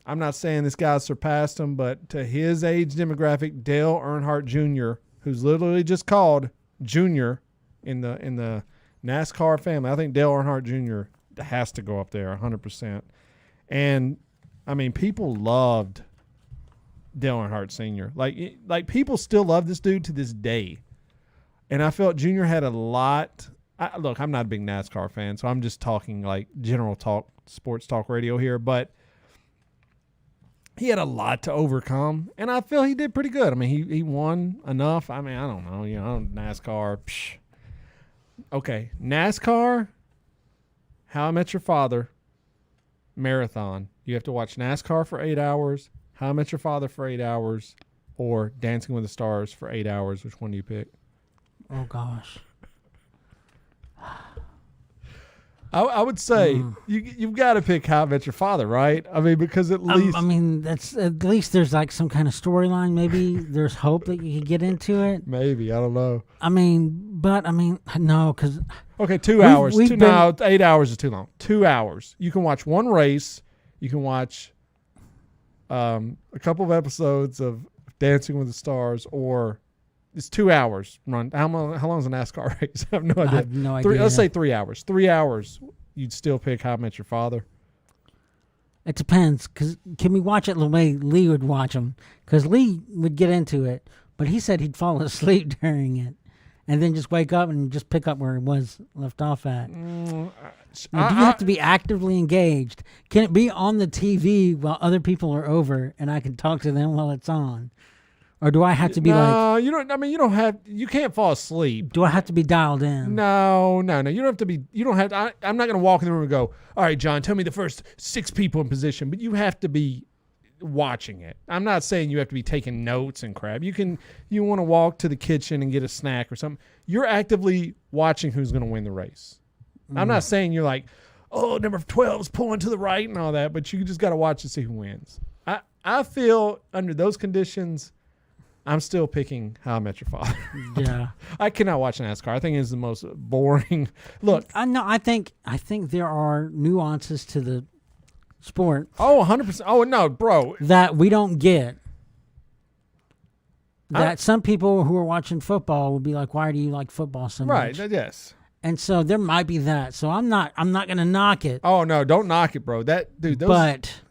I'm not saying this guy surpassed him, but to his age demographic, Dale Earnhardt Jr., who's literally just called Junior in the NASCAR family. I think Dale Earnhardt Jr. has to go up there 100%. And, I mean, people loved Dale Earnhardt Sr. Like people still love this dude to this day. And I felt Junior had a lot. Look, I'm not a big NASCAR fan, so I'm just talking like general talk, sports talk radio here, but he had a lot to overcome, and I feel he did pretty good. I mean, he won enough. I mean, I don't know. NASCAR. Psh. Okay, NASCAR, How I Met Your Father, marathon. You have to watch NASCAR for 8 hours, How I Met Your Father for 8 hours, or Dancing with the Stars for 8 hours. Which one do you pick? Oh, gosh. I would say you've got to pick How I Met Your Father, right? I mean, because at least... I mean, that's at least there's like some kind of storyline. Maybe there's hope that you could get into it. Maybe. I don't know. No, because... Okay, 2 hours. 8 hours is too long. 2 hours. You can watch one race. You can watch a couple of episodes of Dancing with the Stars, or it's 2 hours run. How long is a NASCAR race? I have no idea. I have no idea. Let's say 3 hours. 3 hours. You'd still pick How I Met Your Father. It depends. Cause can we watch it the way Lee would watch them? Because Lee would get into it, but he said he'd fall asleep during it, and then just wake up and just pick up where it was left off at. Now, do you have to be actively engaged? Can it be on the TV while other people are over, and I can talk to them while it's on? Or do I have to be like? You don't. I mean, you don't have. You can't fall asleep. Do I have to be dialed in? No. You don't have to be. You don't have. I'm not going to walk in the room and go, all right, John, tell me the first 6 people in position. But you have to be watching it. I'm not saying you have to be taking notes and crap. You want to walk to the kitchen and get a snack or something. You're actively watching who's going to win the race. I'm not saying you're like, oh, number 12 is pulling to the right and all that, but you just got to watch to see who wins. I feel under those conditions, I'm still picking How I Met Your Father. Yeah. I cannot watch NASCAR. I think it's the most boring. Look. I think there are nuances to the sport. Oh, 100%. Oh, no, bro. That we don't get. That some people who are watching football would be like, why do you like football so much? Right, yes. And so there might be that. So I'm not going to knock it. Oh, no, don't knock it, bro.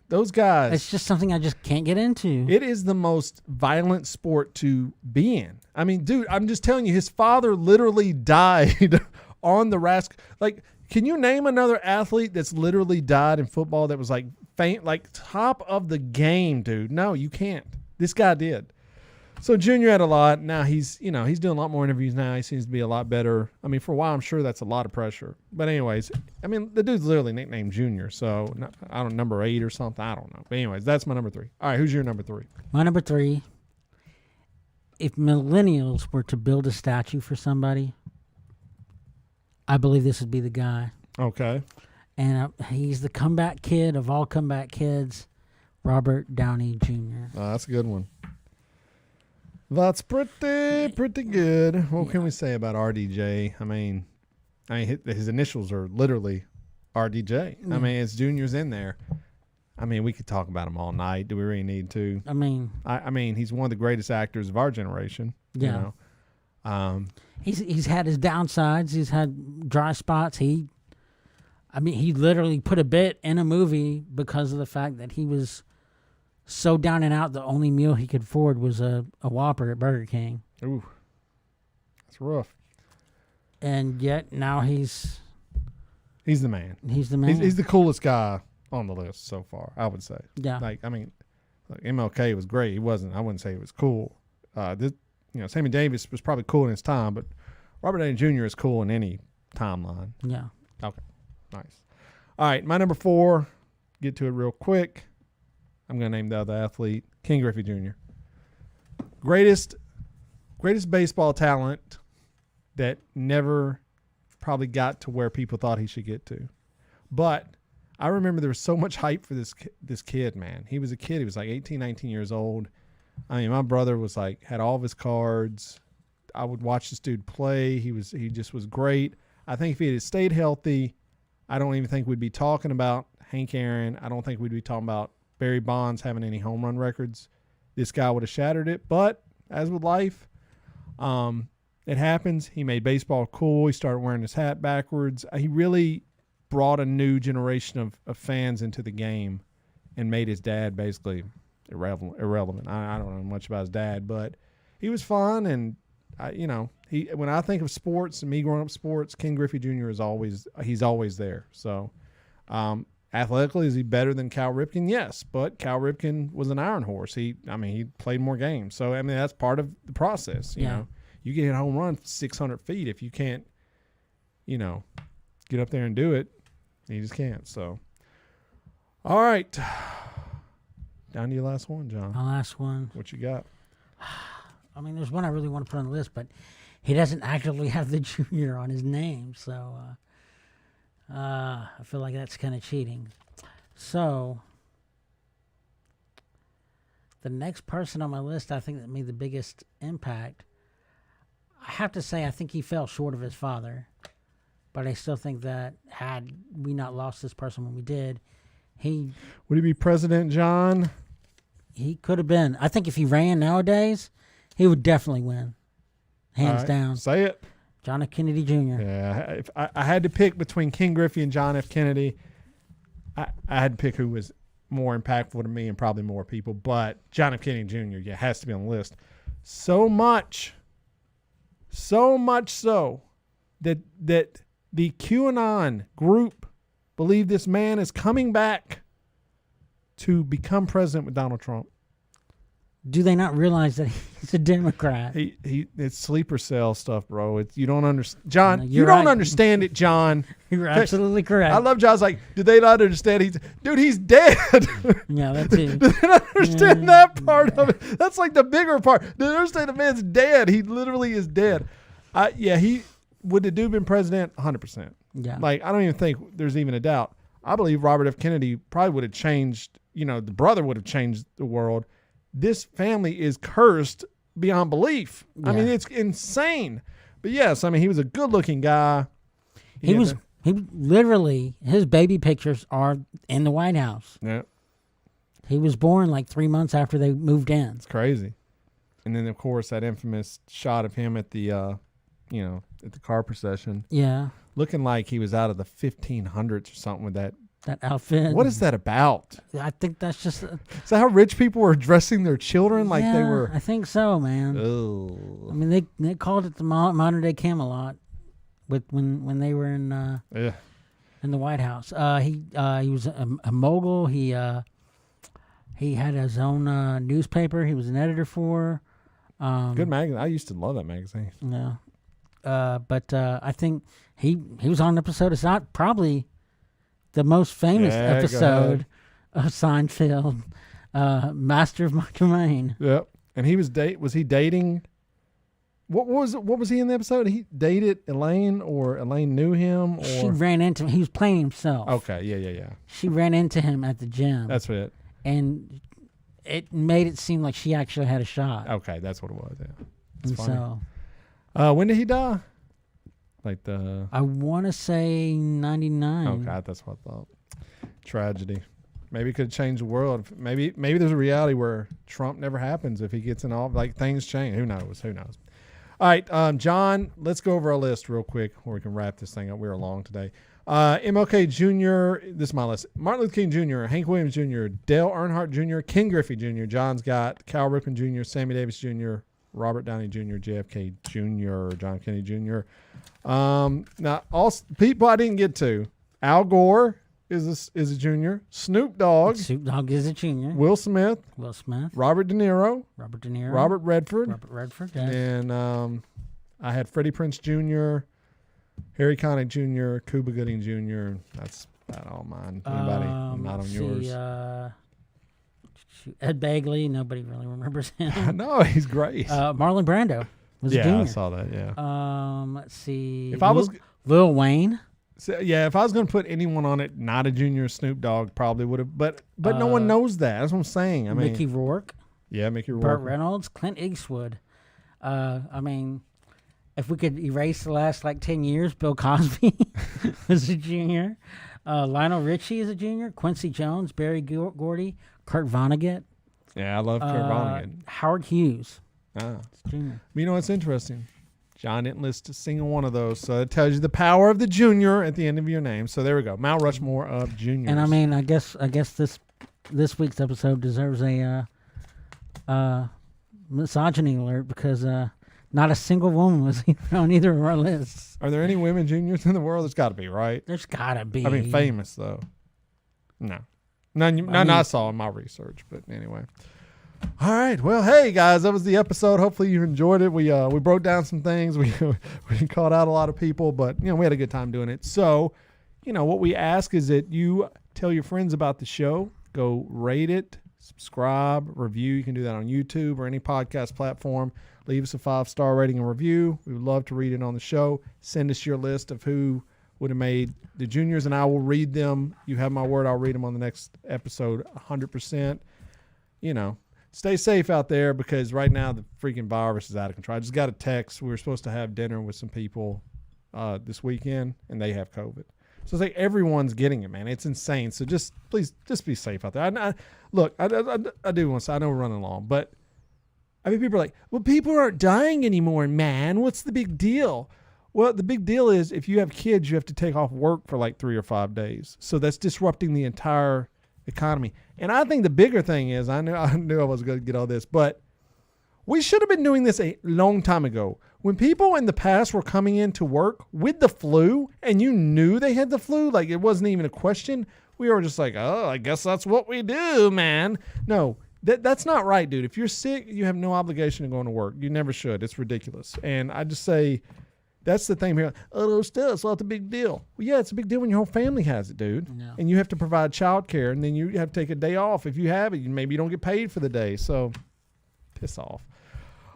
Those guys. It's just something I just can't get into. It is the most violent sport to be in. I mean, dude, I'm just telling you, his father literally died on the rask. Like, can you name another athlete that's literally died in football that was like faint, like top of the game, dude? No, you can't. This guy did. So Junior had a lot. Now he's doing a lot more interviews now. He seems to be a lot better. I mean, for a while, I'm sure that's a lot of pressure. But anyways, I mean, the dude's literally nicknamed Junior. So I don't know, number 8 or something. I don't know. But anyways, that's my number 3. All right, who's your number 3? My number 3. If millennials were to build a statue for somebody, I believe this would be the guy. Okay. And he's the comeback kid of all comeback kids, Robert Downey Jr. That's a good one. That's pretty good. What can we say about RDJ? I mean, his initials are literally RDJ. I mean, his Junior's in there. I mean, we could talk about him all night. Do we really need to? I mean, he's one of the greatest actors of our generation. Yeah. You know? He's had his downsides. He's had dry spots. He literally put a bit in a movie because of the fact that he was so down and out, the only meal he could afford was a Whopper at Burger King. Ooh, that's rough. And yet now he's the man. He's the man. He's the coolest guy on the list so far, I would say. Yeah. Like, I mean, MLK was great. I wouldn't say he was cool. Sammy Davis was probably cool in his time, but Robert Downey Jr. is cool in any timeline. Yeah. Okay. Nice. All right, my number 4, get to it real quick. I'm going to name the other athlete, King Griffey Jr. Greatest baseball talent that never probably got to where people thought he should get to. But I remember there was so much hype for this kid, man. He was a kid. He was like 18, 19 years old. I mean, my brother was like, had all of his cards. I would watch this dude play. He just was great. I think if he had stayed healthy, I don't even think we'd be talking about Hank Aaron. I don't think we'd be talking about Barry Bonds having any home run records. This guy would have shattered it. But as with life, it happens. He made baseball cool. He started wearing his hat backwards. He really brought a new generation of fans into the game and made his dad basically irrelevant. I don't know much about his dad, but he was fun. And, when I think of sports and me growing up sports, King Griffey Jr. he's always there. So, athletically, is he better than Cal Ripken? Yes, but Cal Ripken was an iron horse. He played more games. So, I mean, that's part of the process. You know, you get a home run 600 feet. If you can't, get up there and do it, you just can't. So, all right. Down to your last one, John. My last one. What you got? I mean, there's one I really want to put on the list, but he doesn't actively have the Junior on his name. So, I feel like that's kind of cheating. So, the next person on my list I think that made the biggest impact, I have to say I think he fell short of his father. But I still think that had we not lost this person when we did, would he be President John? he could have been. I think if he ran nowadays, he would definitely win, hands right, down. Say it. John F. Kennedy Jr. Yeah, if I had to pick between King Griffey and John F. Kennedy, I had to pick who was more impactful to me and probably more people. But John F. Kennedy Jr., yeah, has to be on the list. So much so that the QAnon group believe this man is coming back to become president with Donald Trump. Do they not realize that he's a Democrat? It's sleeper cell stuff, bro. You don't understand, John. No, you you're don't right. understand it, John. You're absolutely correct. I love John's like, do they not understand? He's dead. Yeah, that too. Do they not understand that part of it? That's like the bigger part. Do they understand the man's dead? He literally is dead. He would the dude been president? 100%. Yeah. Like, I don't even think there's even a doubt. I believe Robert F. Kennedy probably would have changed, the brother would have changed the world. This family is cursed beyond belief. Yeah. I mean, it's insane. But yes, I mean, he was a good-looking guy. He literally, his baby pictures are in the White House. Yeah, He was born like 3 months after they moved in. it's crazy. And then, of course, that infamous shot of him at the, at the car procession, Yeah, looking like he was out of the 1500s or something with that. that outfit. What is that about? I think that's just. Is that how rich people were dressing their children like they were? I think so, man. Oh, I mean, they called it the modern day Camelot, when they were in yeah. in the White House. He was a mogul. He had his own newspaper. He was an editor for. Good magazine. I used to love that magazine. Yeah. But I think he was on an episode. It's not probably the most famous Yeah, go episode of Seinfeld, Master of My Domain. Yep. And he was he dating? What was he in the episode? He dated Elaine, or Elaine knew him, or She ran into him. He was playing himself. okay, yeah. She ran into him at the gym. That's it. And it made it seem like she actually had a shot. Okay, that's what it was. Yeah. It's And funny. so When did he die? Like the I want to say 99. oh god, that's what I thought. Tragedy. Maybe it could change the world. Maybe there's a reality where Trump never happens if he gets in all. Like things change. Who knows? All right, John. Let's go over our list real quick, where we can wrap this thing up. We're long today. MLK Jr. This is my list. Martin Luther King Jr., Hank Williams Jr., Dale Earnhardt Jr., Ken Griffey Jr., John's got Cal Ripken Jr., Sammy Davis Jr., Robert Downey Jr., JFK Jr., John Kennedy Jr. Now, all people I didn't get to. Al Gore is a junior. Snoop Dogg. Snoop Dogg is a junior. Will Smith. Will Smith. Robert De Niro. Robert De Niro. Robert Redford. Robert Redford. Yes. And I had Freddie Prinze Jr., Harry Connick Jr., Cuba Gooding Jr. That's about all mine. Anybody not on yours? Ed Begley. Nobody really remembers him. No, he's great. Marlon Brando was a yeah, junior. I saw that. Yeah. Let's see. If I was Lil Wayne. So, yeah, if I was going to put anyone on it, not a junior, Snoop Dogg probably would have. But no one knows that. That's what I'm saying. I mean, Mickey Rourke. Yeah, Mickey Rourke. Burt Reynolds. Clint Eastwood. I mean, if we could erase the last 10 years, Bill Cosby was a junior. Lionel Richie is a junior. Quincy Jones, Barry Gordy, Kurt Vonnegut. Yeah, I love Kurt Vonnegut. Howard Hughes. Ah. Junior. You know what's interesting? John didn't list a single one of those, so it tells you the power of the junior at the end of your name. So there we go, Mount Rushmore of Juniors. And I mean, I guess this week's episode deserves a misogyny alert because not a single woman was on either of our lists. Are there any women juniors in the world? There's got to be, right? There's gotta be. I mean, famous though. No, none I saw in my research. But anyway. All right. Well, hey guys, that was the episode. Hopefully you enjoyed it. We broke down some things. We called out a lot of people, but we had a good time doing it. So, what we ask is that you tell your friends about the show. Go rate it, subscribe, review. You can do that on YouTube or any podcast platform. Leave us a 5-star rating and review. We would love to read it on the show. Send us your list of who would have made the juniors, and I will read them. You have my word. I'll read them on the next episode 100%. Stay safe out there because right now the freaking virus is out of control. I just got a text. We were supposed to have dinner with some people this weekend, and they have COVID. So it's like everyone's getting it, man. It's insane. So please be safe out there. I do want to say, I know we're running long, but I mean, people are like, well, people aren't dying anymore, man. What's the big deal? Well, the big deal is if you have kids, you have to take off work for like 3 or 5 days. So that's disrupting the entire economy. And I think the bigger thing is, I knew I was going to get all this, but we should have been doing this a long time ago. When people in the past were coming into work with the flu and you knew they had the flu, like it wasn't even a question, we were just like, oh, I guess that's what we do, man. No, that's not right, dude. If you're sick, you have no obligation to go to work. You never should. It's ridiculous. And I just say, that's the thing here. Oh, no, still, it's not a big deal. Well, yeah, it's a big deal when your whole family has it, dude. Yeah. And you have to provide child care, and then you have to take a day off. If you have it, maybe you don't get paid for the day. So, piss off.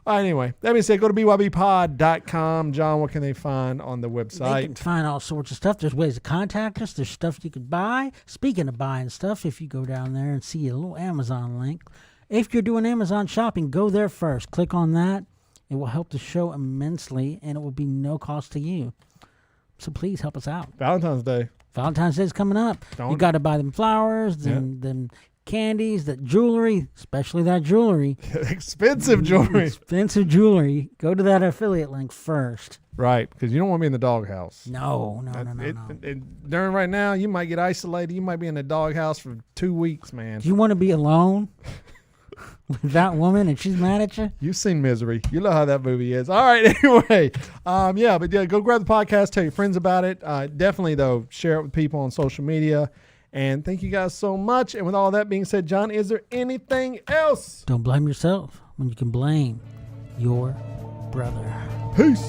Anyway, that being said, go to bybpod.com. John, what can they find on the website? They can find all sorts of stuff. There's ways to contact us. There's stuff you could buy. Speaking of buying stuff, if you go down there and see a little Amazon link, if you're doing Amazon shopping, go there first. Click on that. It will help the show immensely, and it will be no cost to you. So please help us out. Valentine's Day is coming up. You got to buy them flowers, them candies, that jewelry, especially that jewelry. Expensive jewelry. Expensive jewelry. Go to that affiliate link first. Right, because you don't want to be in the doghouse. No. During right now, you might get isolated. You might be in the doghouse for 2 weeks, man. Do you want to be alone with that woman and she's mad at you? You've seen Misery. You know how that movie is. All right, anyway. Go grab the podcast. Tell your friends about it. Definitely, though, share it with people on social media. And thank you guys so much. And with all that being said, John, is there anything else? Don't blame yourself when you can blame your brother. Peace.